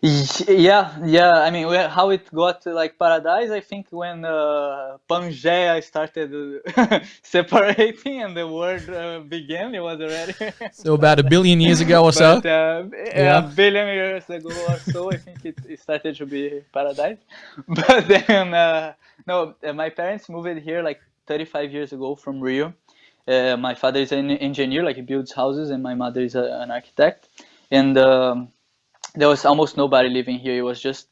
Yeah. I mean, how it got to like paradise, I think when Pangea started separating and the word began, it was already So about a paradise. billion years ago or so. But a Yeah. billion years ago or so, I think it started to be paradise. But then, no, my parents moved here like 35 years ago from Rio. My father is an engineer, like he builds houses, and my mother is an architect. And there was almost nobody living here. It was just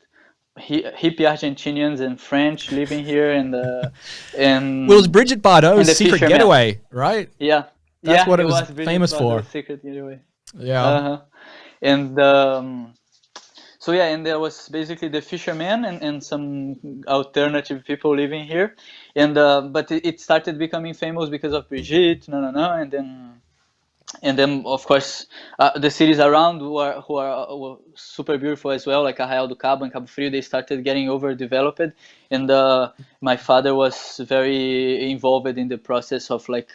hippie Argentinians and French living here, Well, it was and Bridget and Bardot's the Secret fishermen. Getaway, right? Yeah, That's yeah, what it it was was Bridget famous for. Bardot's Secret Getaway. Yeah. Uh-huh. And so yeah, and there was basically the fishermen and some alternative people living here, and but it started becoming famous because of Brigitte, no, and then of course the cities around were super beautiful as well, like Arraial do Cabo and Cabo Frio. They started getting overdeveloped, and my father was very involved in the process of like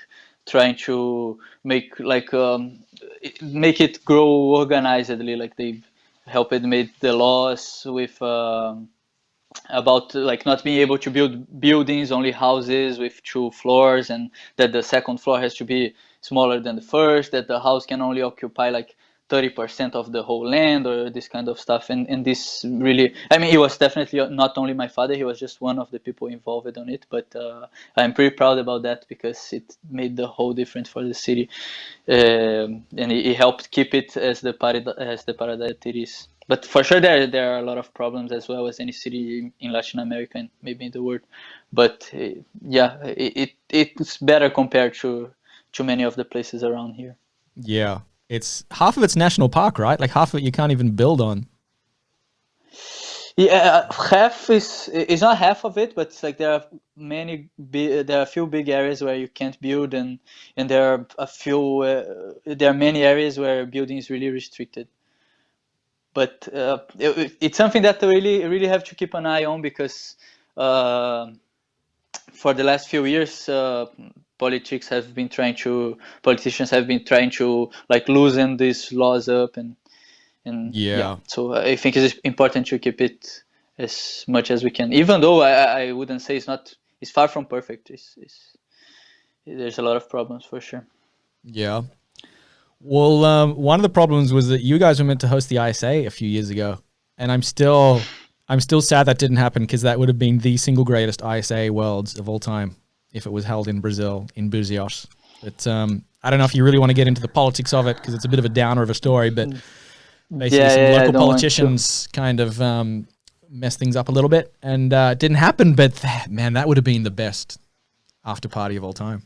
trying to make it grow organizedly. Like they helped make the laws with about like not being able to build buildings, only houses with 2 floors, and that the second floor has to be smaller than the first, that the house can only occupy like 30% of the whole land, or this kind of stuff. And this really, I mean, he was definitely not only my father, he was just one of the people involved on it, but I'm pretty proud about that because it made the whole difference for the city. And he helped keep it as the paradise that it is. But for sure, there are a lot of problems as well as any city in Latin America and maybe in the world. But yeah, it's better compared to many of the places around here. Yeah. It's half of it's national park, right? Like half of it you can't even build on. Yeah, half is not half of it, but it's like there are a few big areas where you can't build, and there are many areas where building is really restricted. But it's something that we really have to keep an eye on because uh, for the last few years, politicians have been trying to like loosen these laws up, and yeah. Yeah. So I think it's important to keep it as much as we can, even though I wouldn't say it's far from perfect. There's a lot of problems for sure. Yeah. Well, one of the problems was that you guys were meant to host the ISA a few years ago, and I'm still sad that didn't happen because that would have been the single greatest ISA Worlds of all time if it was held in Brazil in Búzios. But I don't know if you really want to get into the politics of it because it's a bit of a downer of a story. But basically, some I local don't want to. politicians kind of messed things up a little bit, and it didn't happen. But man, that would have been the best after party of all time.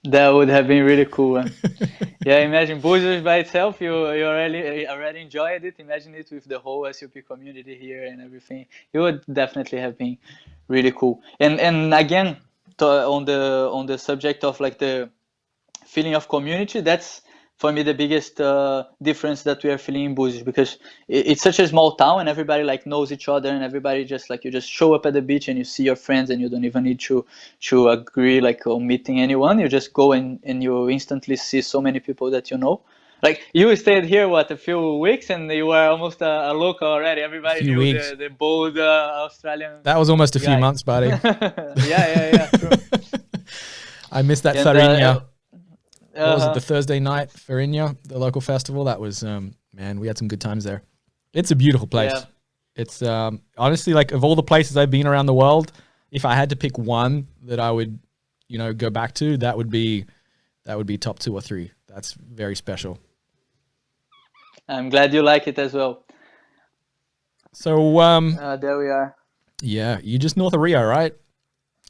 That would have been really cool. Yeah, imagine Búzios by itself. You already enjoyed it. Imagine it with the whole SUP community here and everything. It would definitely have been really cool. And again, on the subject of like the feeling of community, that's for me the biggest difference that we are feeling in Búzios, because it's such a small town and everybody like knows each other, and everybody just like, you just show up at the beach and you see your friends and you don't even need to agree like on meeting anyone. You just go and you instantly see so many people that you know. Like you stayed here what, a few weeks, and you were almost a local already. A Everybody few knew weeks. the bold Australian That was almost a few guy. months, buddy. Yeah, true. I missed that And Farinha. What was it? The uh-huh. Thursday night Farinha, the local festival. That was man, we had some good times there. It's a beautiful place. Yeah. It's honestly, like, of all the places I've been around the world, if I had to pick one that I would, go back to, that would be top 2 or 3. That's very special. I'm glad you like it as well. So There we are. yeah, you just north of Rio, right?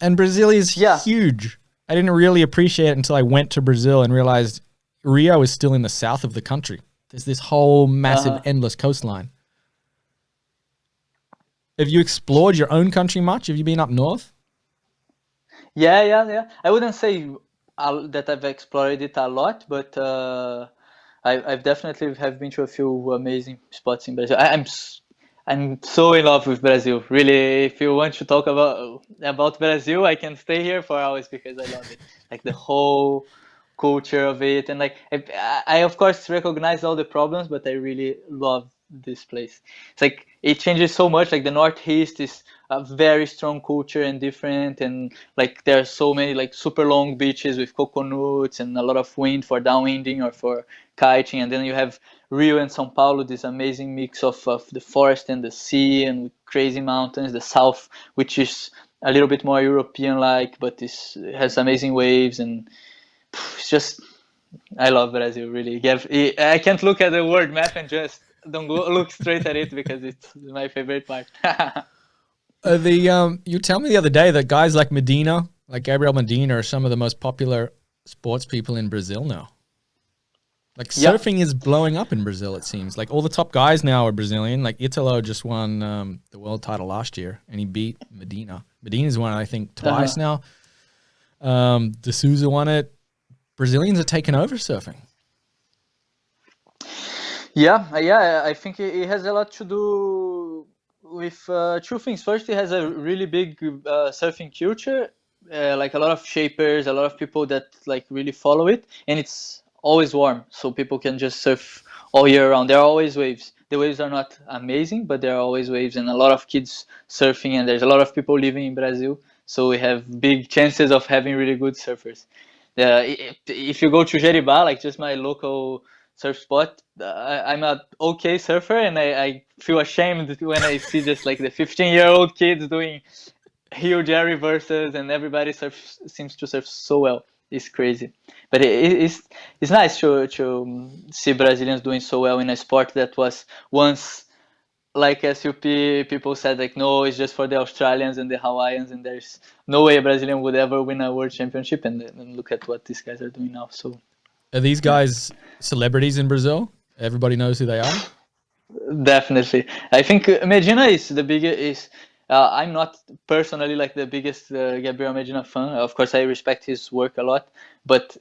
And Brazil is Yeah. huge. I didn't really appreciate it until I went to Brazil and realized Rio is still in the south of the country. There's this whole massive, endless coastline. Have you explored your own country much? Have you been up north? Yeah. I wouldn't say that I've explored it a lot, but I've definitely have been to a few amazing spots in Brazil. I'm so in love with Brazil. Really, if you want to talk about Brazil, I can stay here for hours because I love it. Like the whole culture of it, and like I of course recognize all the problems, but I really love this place. It's like it changes so much. Like the Northeast is a very strong culture and different, and like there are so many like super long beaches with coconuts and a lot of wind for downwinding or for kiting, and then you have Rio and São Paulo, this amazing mix of the forest and the sea and with crazy mountains. The south, which is a little bit more European-like, but has amazing waves, and it's just, I love Brazil, really. I can't look at the world map and just don't look straight at it because it's my favorite part. You tell me the other day that guys like Medina, like Gabriel Medina, are some of the most popular sports people in Brazil now. Like surfing is blowing up in Brazil, it seems. Like all the top guys now are Brazilian. Like Italo just won the world title last year, and he beat Medina. Medina's won, I think, twice now. De Souza won it. Brazilians are taking over surfing. Yeah, I think it has a lot to do with two things. First, it has a really big surfing culture, like a lot of shapers, a lot of people that like really follow it, and it's always warm, so people can just surf all year round. There are always waves. The waves are not amazing, but there are always waves, and a lot of kids surfing, and there's a lot of people living in Brazil, so we have big chances of having really good surfers. If you go to Jeribá, like just my local surf spot, I'm a okay surfer, and I feel ashamed when I see just like the 15-year-old kids doing huge air reverses, and everybody seems to surf so well. It's crazy, but it's nice to see Brazilians doing so well in a sport that was once, like SUP people said, like, no, it's just for the Australians and the Hawaiians, and there's no way a Brazilian would ever win a world championship, and look at what these guys are doing now. So are these guys celebrities in Brazil? Everybody knows who they are? Definitely. I think Medina is the biggest. I'm not personally like the biggest Gabriel Medina fan. Of course, I respect his work a lot, but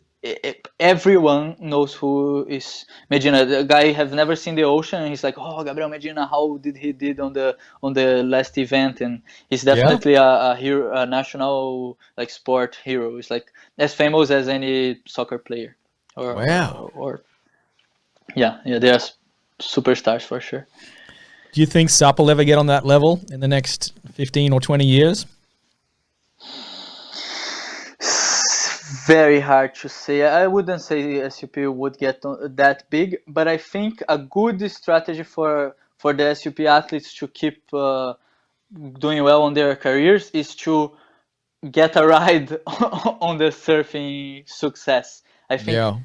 everyone knows who is Medina. The guy have never seen the ocean, and he's like, "Oh, Gabriel Medina, how did he did on the last event?" And he's definitely a hero, a national like sport hero. He's like as famous as any soccer player. Yeah, they are superstars for sure. Do you think SUP will ever get on that level in the next 15 or 20 years? Very hard to say. I wouldn't say SUP would get that big, but I think a good strategy for the SUP athletes to keep doing well on their careers is to get a ride on the surfing success. I think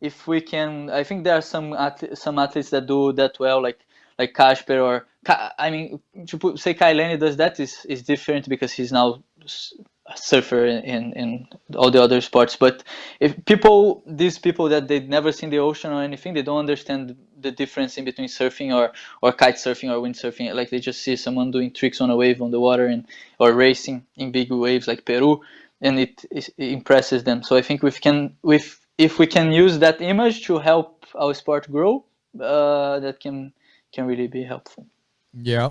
if we can, I think there are some athletes that do that well, like Kasper, or I mean, to say Kailani does that is different because he's now a surfer in all the other sports. But if these people that they've never seen the ocean or anything, they don't understand the difference in between surfing or kite surfing or windsurfing. Like they just see someone doing tricks on a wave on the water or racing in big waves like Peru, and it impresses them. So I think if we can use that image to help our sport grow, that can really be helpful. Yeah.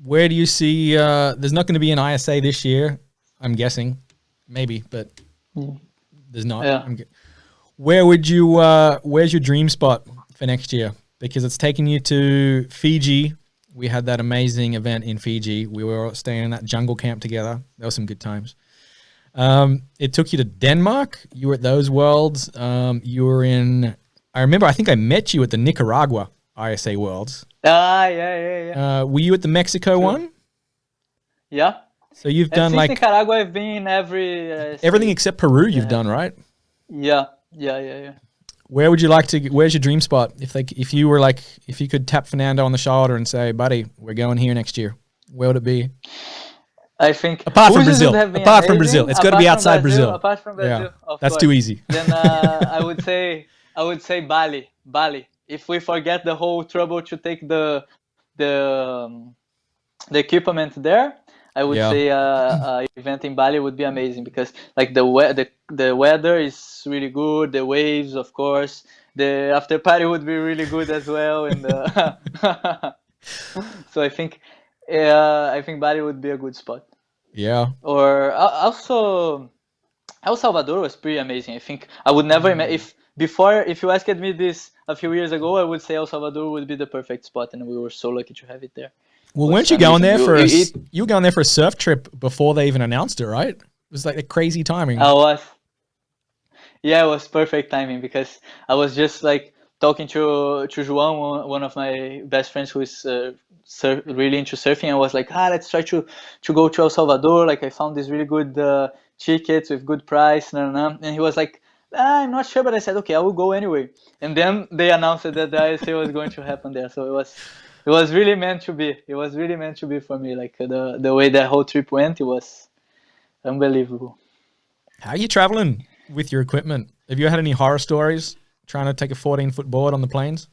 Where do you see, there's not going to be an ISA this year, I'm guessing. Maybe, but there's not. Yeah. Where's your dream spot for next year? Because it's taking you to Fiji. We had that amazing event in Fiji. We were staying in that jungle camp together. There were some good times. It took you to Denmark. You were at those Worlds. You were in, I remember, I think I met you at the Nicaragua ISA Worlds. Yeah. Were you at the Mexico one? Yeah. So you've done like Nicaragua. I've been in everything except Peru. You've done, right? Yeah. Where would you like to? Where's your dream spot? If you could tap Fernando on the shoulder and say, "Buddy, we're going here next year," where would it be? I think apart from Brazil, it's got to be outside Brazil. Apart from Brazil, that's too easy. Then I would say Bali. If we forget the whole trouble to take the equipment there, I would say event in Bali would be amazing because like the weather is really good, the waves, of course, the after party would be really good as well, and so I think Bali would be a good spot. Yeah. Or also El Salvador was pretty amazing. I think I would never if you asked me this a few years ago, I would say El Salvador would be the perfect spot, and we were so lucky to have it there. Well, It was weren't you going amazing. there you were going there for a surf trip before they even announced it, right? It was like a crazy timing. I was. Yeah, it was perfect timing because I was just like talking to João, one of my best friends who is really into surfing. I was like, let's try to go to El Salvador. Like I found this really good tickets with good price, and he was like, I'm not sure, but I said, okay, I will go anyway. And then they announced that the ISA was going to happen there, so it was really meant to be. It was really meant to be for me. Like the way that whole trip went, it was unbelievable. How are you traveling with your equipment? Have you had any horror stories trying to take a 14-foot board on the plains?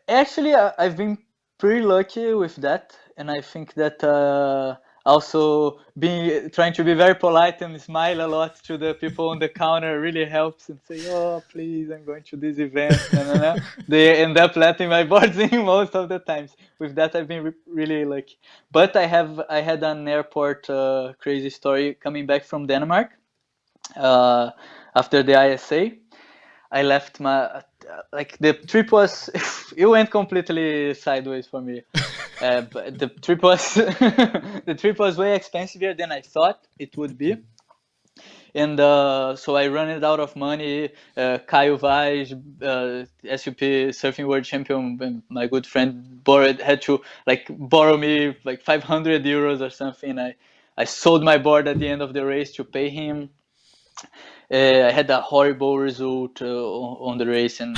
Actually, I've been pretty lucky with that, and I think that also trying to be very polite and smile a lot to the people on the counter really helps, and say, "Oh, please, I'm going to this event." They end up letting my boards in most of the times. With that, I've been really lucky. But I had an airport crazy story coming back from Denmark after the ISA. I left the trip was it went completely sideways for me. But the trip was the trip was way expensiver than I thought it would be, and so I ran it out of money. Caio Vaz, SUP surfing world champion, and my good friend had to borrow me like 500 euros or something. I sold my board at the end of the race to pay him. I had a horrible result on the race, and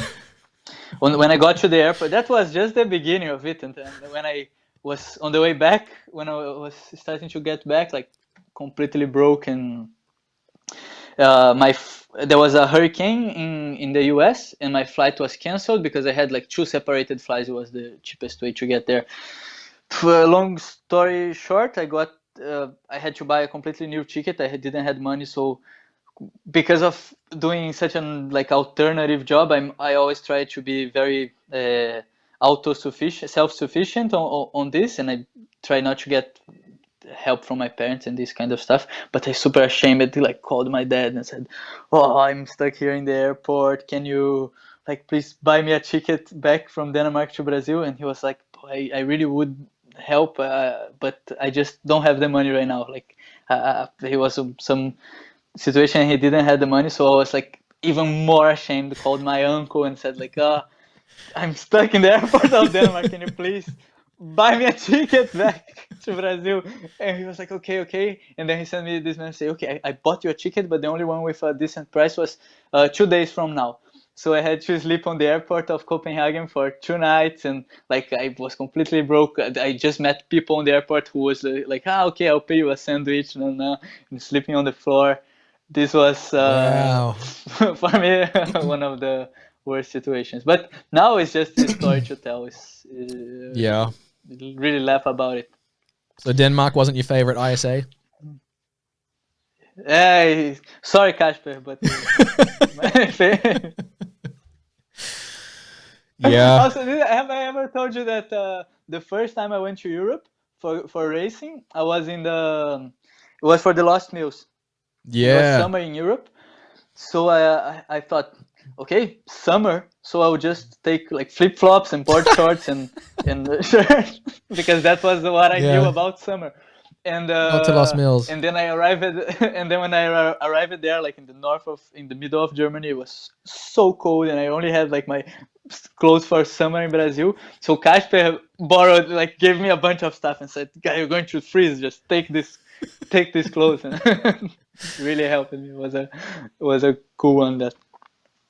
when I got to the airport, that was just the beginning of it. And when I was on the way back, when I was starting to get back, like completely broken. There was a hurricane in the US, and my flight was canceled because I had like 2 separated flights. It was the cheapest way to get there. Long story short, I had to buy a completely new ticket. I didn't have money, so because of doing such an alternative job, I always try to be very self-sufficient on this, and I try not to get help from my parents and this kind of stuff. But I super ashamed called my dad and said, "Oh, I'm stuck here in the airport. Can you please buy me a ticket back from Denmark to Brazil?" And he was like, "I really would help, but I just don't have the money right now." He was some situation, he didn't have the money, so I was even more ashamed. Called my uncle and said I'm stuck in the airport of Denmark, can you please buy me a ticket back to Brazil? And he was like, okay. And then he sent me this message, say, okay, I bought you a ticket, but the only one with a decent price was 2 days from now. So I had to sleep on the airport of Copenhagen for 2 nights, and I was completely broke. I just met people on the airport who was okay, I'll pay you a sandwich, and sleeping on the floor. This was Wow. for me one of the worst situations. But now it's just a story to tell. Yeah. Really laugh about it. So Denmark wasn't your favorite ISA? Sorry, Kasper, but yeah. Also, have I ever told you that the first time I went to Europe for racing, it was for the Lost Mills. Yeah. It was summer in Europe, so I thought, okay, summer, so I would just take flip flops and board shorts and shirt because that was what I knew about summer. And not to Lost Mills. And then I arrived and then when I arrived there, in the middle of Germany, it was so cold, and I only had my clothes for summer in Brazil. So Kasper gave me a bunch of stuff and said, "Guy, you're going to freeze. Just take this clothes." And really helped me. It was a cool one. That.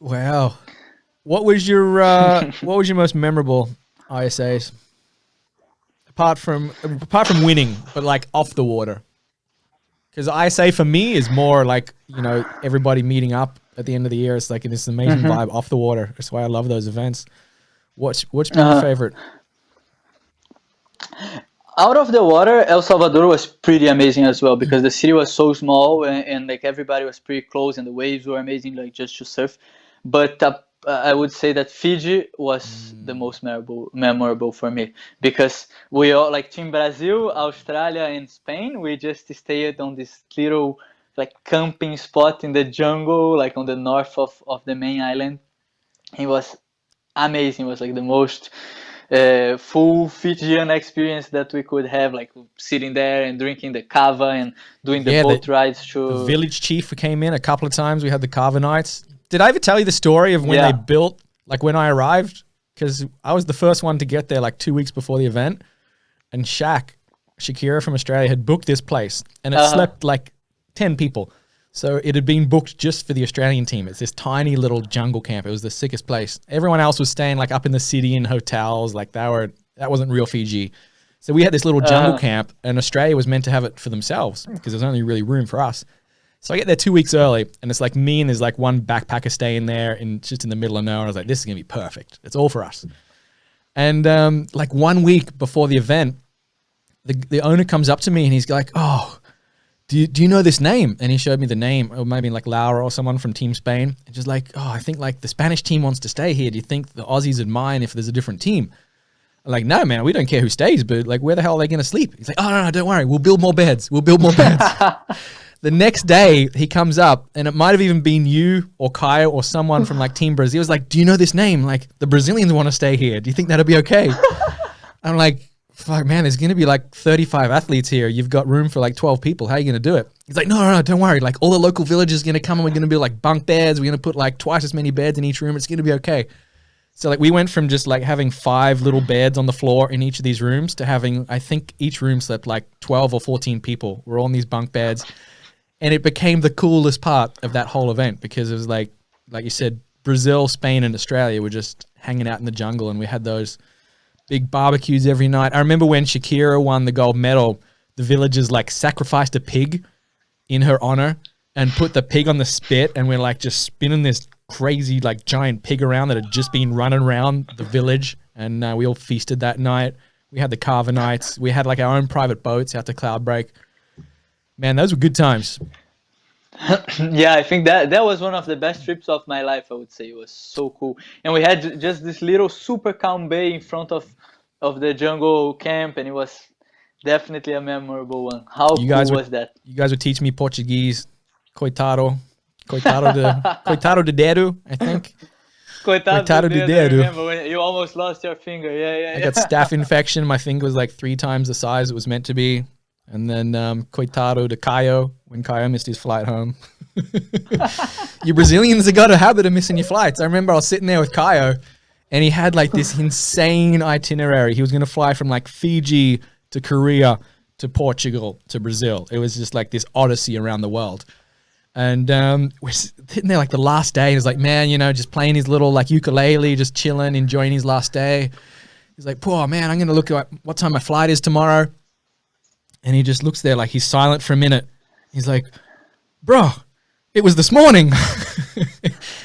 Wow. What was your most memorable ISAs? Apart from winning, but off the water. Because ISA for me is more everybody meeting up at the end of the year. It's this amazing vibe off the water. That's why I love those events. What's been your favorite? Out of the water, El Salvador was pretty amazing as well, because the city was so small, and everybody was pretty close, and the waves were amazing, just to surf. But I would say that Fiji was the most memorable for me, because we all Team Brazil, Australia, and Spain. We just stayed on this little like camping spot in the jungle, like on the north of the main island. It was amazing. It was like the most full Fijian experience that we could have, like sitting there and drinking the kava and doing the Yeah, boat rides the to. village chief came in a couple of times. We had the Carver nights. Did I ever tell you the story of when they built, like when I arrived? Because I was the first one to get there like 2 weeks before the event. And Shakira from Australia had booked this place. And it slept like 10 people. So it had been booked just for the Australian team. It's this tiny little jungle camp. It was the sickest place. Everyone else was staying like up in the city in hotels. Like that wasn't real Fiji. So we had this little jungle camp, and Australia was meant to have it for themselves because there's only really room for us. So I get there 2 weeks early, and it's like me and there's like one backpacker staying there and just in the middle of nowhere. I was like, this is going to be perfect. It's all for us. And like 1 week before the event, the owner comes up to me and he's like, oh, do you know this name? And he showed me the name, or maybe like Laura or someone from Team Spain. And just like, oh, I think like the Spanish team wants to stay here. Do you think the Aussies would mind if there's a different team? I'm like, no, man, we don't care who stays, but like, where the hell are they going to sleep? He's like, oh, no, don't worry. We'll build more beds. We'll build more beds. The next day he comes up, and it might have even been you or Kyle or someone from like Team Brazil. He was like, do you know this name? Like the Brazilians want to stay here. Do you think that'll be okay? I'm like, fuck, man, there's going to be like 35 athletes here. You've got room for like 12 people. How are you going to do it? He's like, no, don't worry. Like all the local villagers are going to come and we're going to build like bunk beds. We're going to put like twice as many beds in each room. It's going to be okay. So like we went from just like having 5 little beds on the floor in each of these rooms to having, I think each room slept like 12 or 14 people. We're all in these bunk beds. And it became the coolest part of that whole event because it was like you said, Brazil, Spain, and Australia were just hanging out in the jungle, and we had those big barbecues every night. I remember when Shakira won the gold medal, the villagers like sacrificed a pig in her honor and put the pig on the spit, and we're like just spinning this crazy like giant pig around that had just been running around the village, and we all feasted that night. We had the Carver nights. We had like our own private boats out to Cloudbreak. Man, those were good times. Yeah, I think that was one of the best trips of my life, I would say. It was so cool. And we had just this little super calm bay in front of the jungle camp, and it was definitely a memorable one. How cool was that? You guys would teach me Portuguese. Coitado de dedo, I think. Coitado de dedo. I remember when you almost lost your finger. Yeah. I got staph infection. My finger was like 3 times the size it was meant to be. And then coitado de Caio, when Caio missed his flight home. You Brazilians have got a habit of missing your flights. I remember I was sitting there with Caio, and he had like this insane itinerary. He was going to fly from like Fiji to Korea to Portugal to Brazil. It was just like this odyssey around the world. And we're sitting there like the last day. He was like, man, just playing his little like ukulele, just chilling, enjoying his last day. He's like, poor man, I'm going to look at what time my flight is tomorrow. And he just looks there like he's silent for a minute. He's like, bro, it was this morning.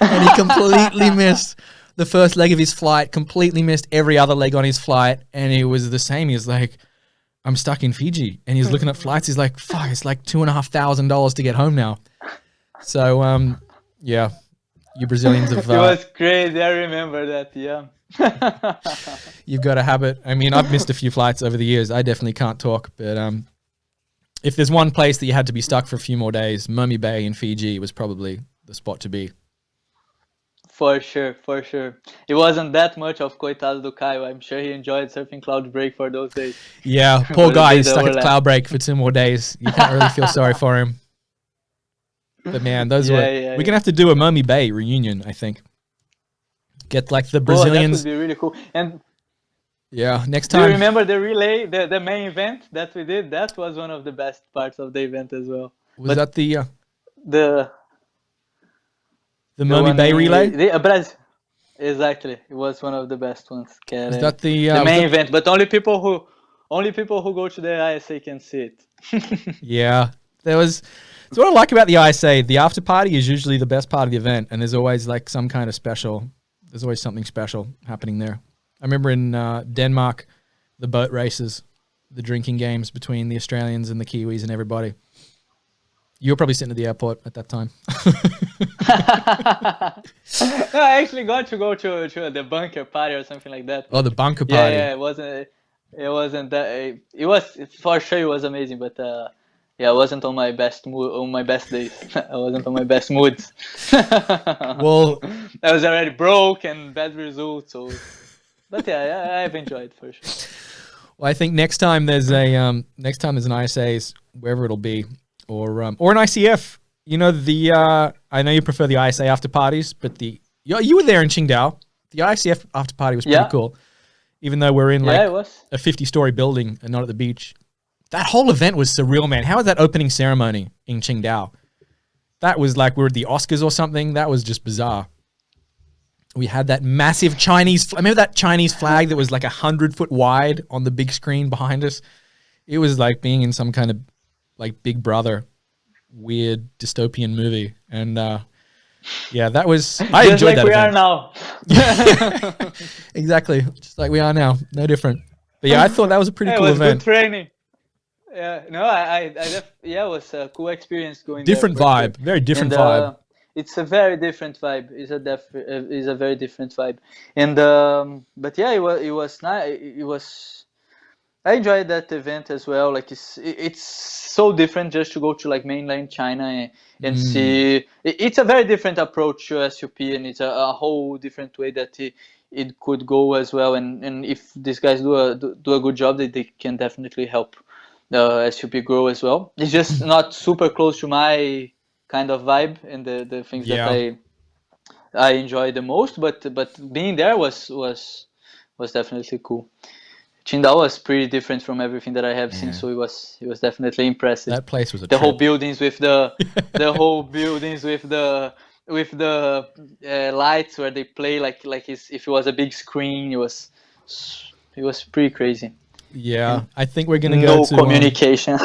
And he completely missed the first leg of his flight, completely missed every other leg on his flight. And it was the same. He was like, I'm stuck in Fiji. And he's looking at flights. He's like, fuck, it's like $2,500 to get home now. So, yeah, you Brazilians have... It was crazy. I remember that, yeah. You've got a habit. I mean, I've missed a few flights over the years. I definitely can't talk, but if there's one place that you had to be stuck for a few more days, Mummy Bay in Fiji was probably the spot to be. For sure. It wasn't that much of Coitado do Caio. I'm sure he enjoyed surfing Cloudbreak for those days. Yeah, poor guy. He's stuck at Cloudbreak for 2 more days. You can't really feel sorry for him. But man, those were... We're going to have to do a Mummy Bay reunion, I think. Get like the Brazilians. That would be really cool. And yeah, next time. Do you remember the relay, the main event that we did? That was one of the best parts of the event as well. Was that the Mummy Bay relay? Exactly. It was one of the best ones. Was that the main event? But only people who go to the ISA can see it. Yeah, there was. So what I like about the ISA, the after party is usually the best part of the event, and there's always like some kind of special. There's always something special happening there. I remember in Denmark, the boat races, the drinking games between the Australians and the Kiwis and everybody. You were probably sitting at the airport at that time. No, I actually got to go to the bunker party or something like that. Oh, the bunker party. Yeah, it wasn't that. It was for sure. It was amazing, but Yeah, I wasn't on my best mood, on my best days. I wasn't on my best moods. Well, I was already broke and bad results. So, but yeah, I've enjoyed for sure. I think next time there's an ISAs, wherever it'll be, or an ICF. You know I know you prefer the ISA after parties, but you were there in Qingdao. The ICF after party was pretty cool, even though we're in like it was. a 50-story building and not at the beach. That whole event was surreal, man. How was that opening ceremony in Qingdao? That was like we were at the Oscars or something. That was just bizarre. We had that massive Chinese. I remember that Chinese flag that was like 100-foot wide on the big screen behind us. It was like being in some kind of like Big Brother, weird dystopian movie. And yeah, that was. I just enjoyed like that. We are now. Exactly, just like we are now. No different. But yeah, I thought that was a pretty cool event. It was good training. Yeah, no, it was a cool experience going different there. Vibe, very different vibe. It's a very different vibe. It's a very different vibe. And but yeah, it was nice. I enjoyed that event as well. Like it's so different just to go to like mainland China and see. It's a very different approach to SUP, and it's a whole different way that it could go as well. And if these guys do a good job, they can definitely help the SUP grow as well. It's just not super close to my kind of vibe and the things that I enjoy the most. But being there was definitely cool. Qingdao was pretty different from everything that I have seen, so it was definitely impressive. That place was whole buildings with the whole buildings with the lights where they play like if it was a big screen. It was pretty crazy. Yeah, I think we're gonna go to communication.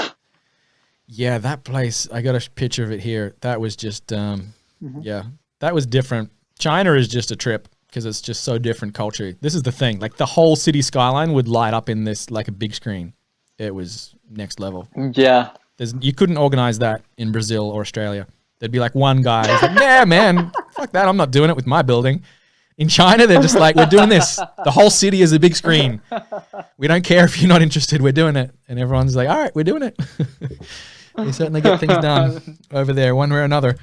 Yeah, that place. I got a picture of it here. That was just yeah, that was different. China is just a trip, because it's just so different culture. This is the thing. Like the whole city skyline would light up in this like a big screen. It was next level. Yeah. You couldn't organize that in Brazil or Australia. There'd be like one guy who's like, yeah, man, fuck that. I'm not doing it with my building. In China, they're just like, we're doing this. The whole city is a big screen. We don't care if you're not interested. We're doing it. And everyone's like, all right, we're doing it. They certainly get things done over there one way or another.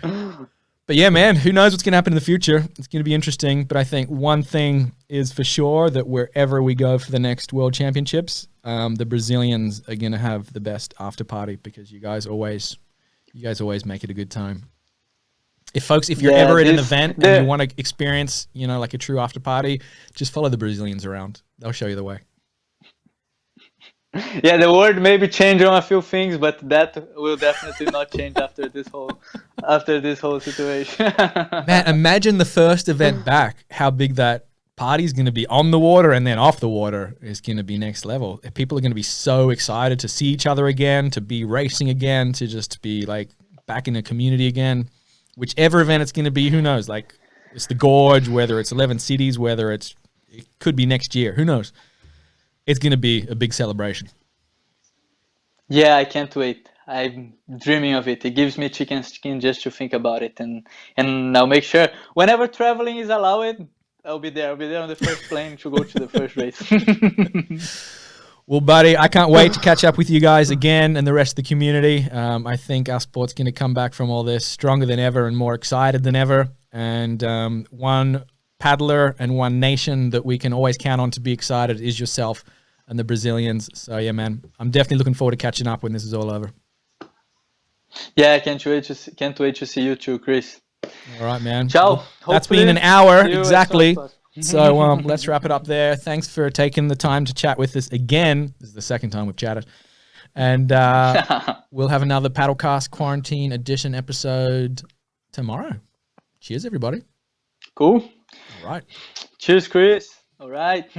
But yeah, man, who knows what's going to happen in the future? It's going to be interesting. But I think one thing is for sure, that wherever we go for the next World Championships, the Brazilians are going to have the best after party, because you guys always make it a good time. If you're ever at an event and you want to experience, like a true after party, just follow the Brazilians around. They'll show you the way. Yeah, the world maybe change on a few things, but that will definitely not change after this whole situation. Man, imagine the first event back, how big that party's going to be on the water, and then off the water is going to be next level. People are going to be so excited to see each other again, to be racing again, to just be like back in a community again. Whichever event it's going to be, who knows? Like it's the Gorge, whether it's 11 cities, whether it could be next year, who knows? It's going to be a big celebration. Yeah, I can't wait. I'm dreaming of it. It gives me chicken skin just to think about it. And I'll make sure whenever traveling is allowed, I'll be there. I'll be there on the first plane to go to the first race. Well, buddy, I can't wait to catch up with you guys again and the rest of the community. I think our sport's going to come back from all this stronger than ever and more excited than ever. And one paddler and one nation that we can always count on to be excited is yourself and the Brazilians. So yeah, man, I'm definitely looking forward to catching up when this is all over. Yeah, I can't wait to see you too, Chris. All right, man. Ciao. Well, that's been an hour exactly. So let's wrap it up there. Thanks for taking the time to chat with us again. This is the second time we've chatted. And we'll have another Paddlecast Quarantine Edition episode tomorrow. Cheers, everybody. Cool. All right. Cheers, Chris. All right.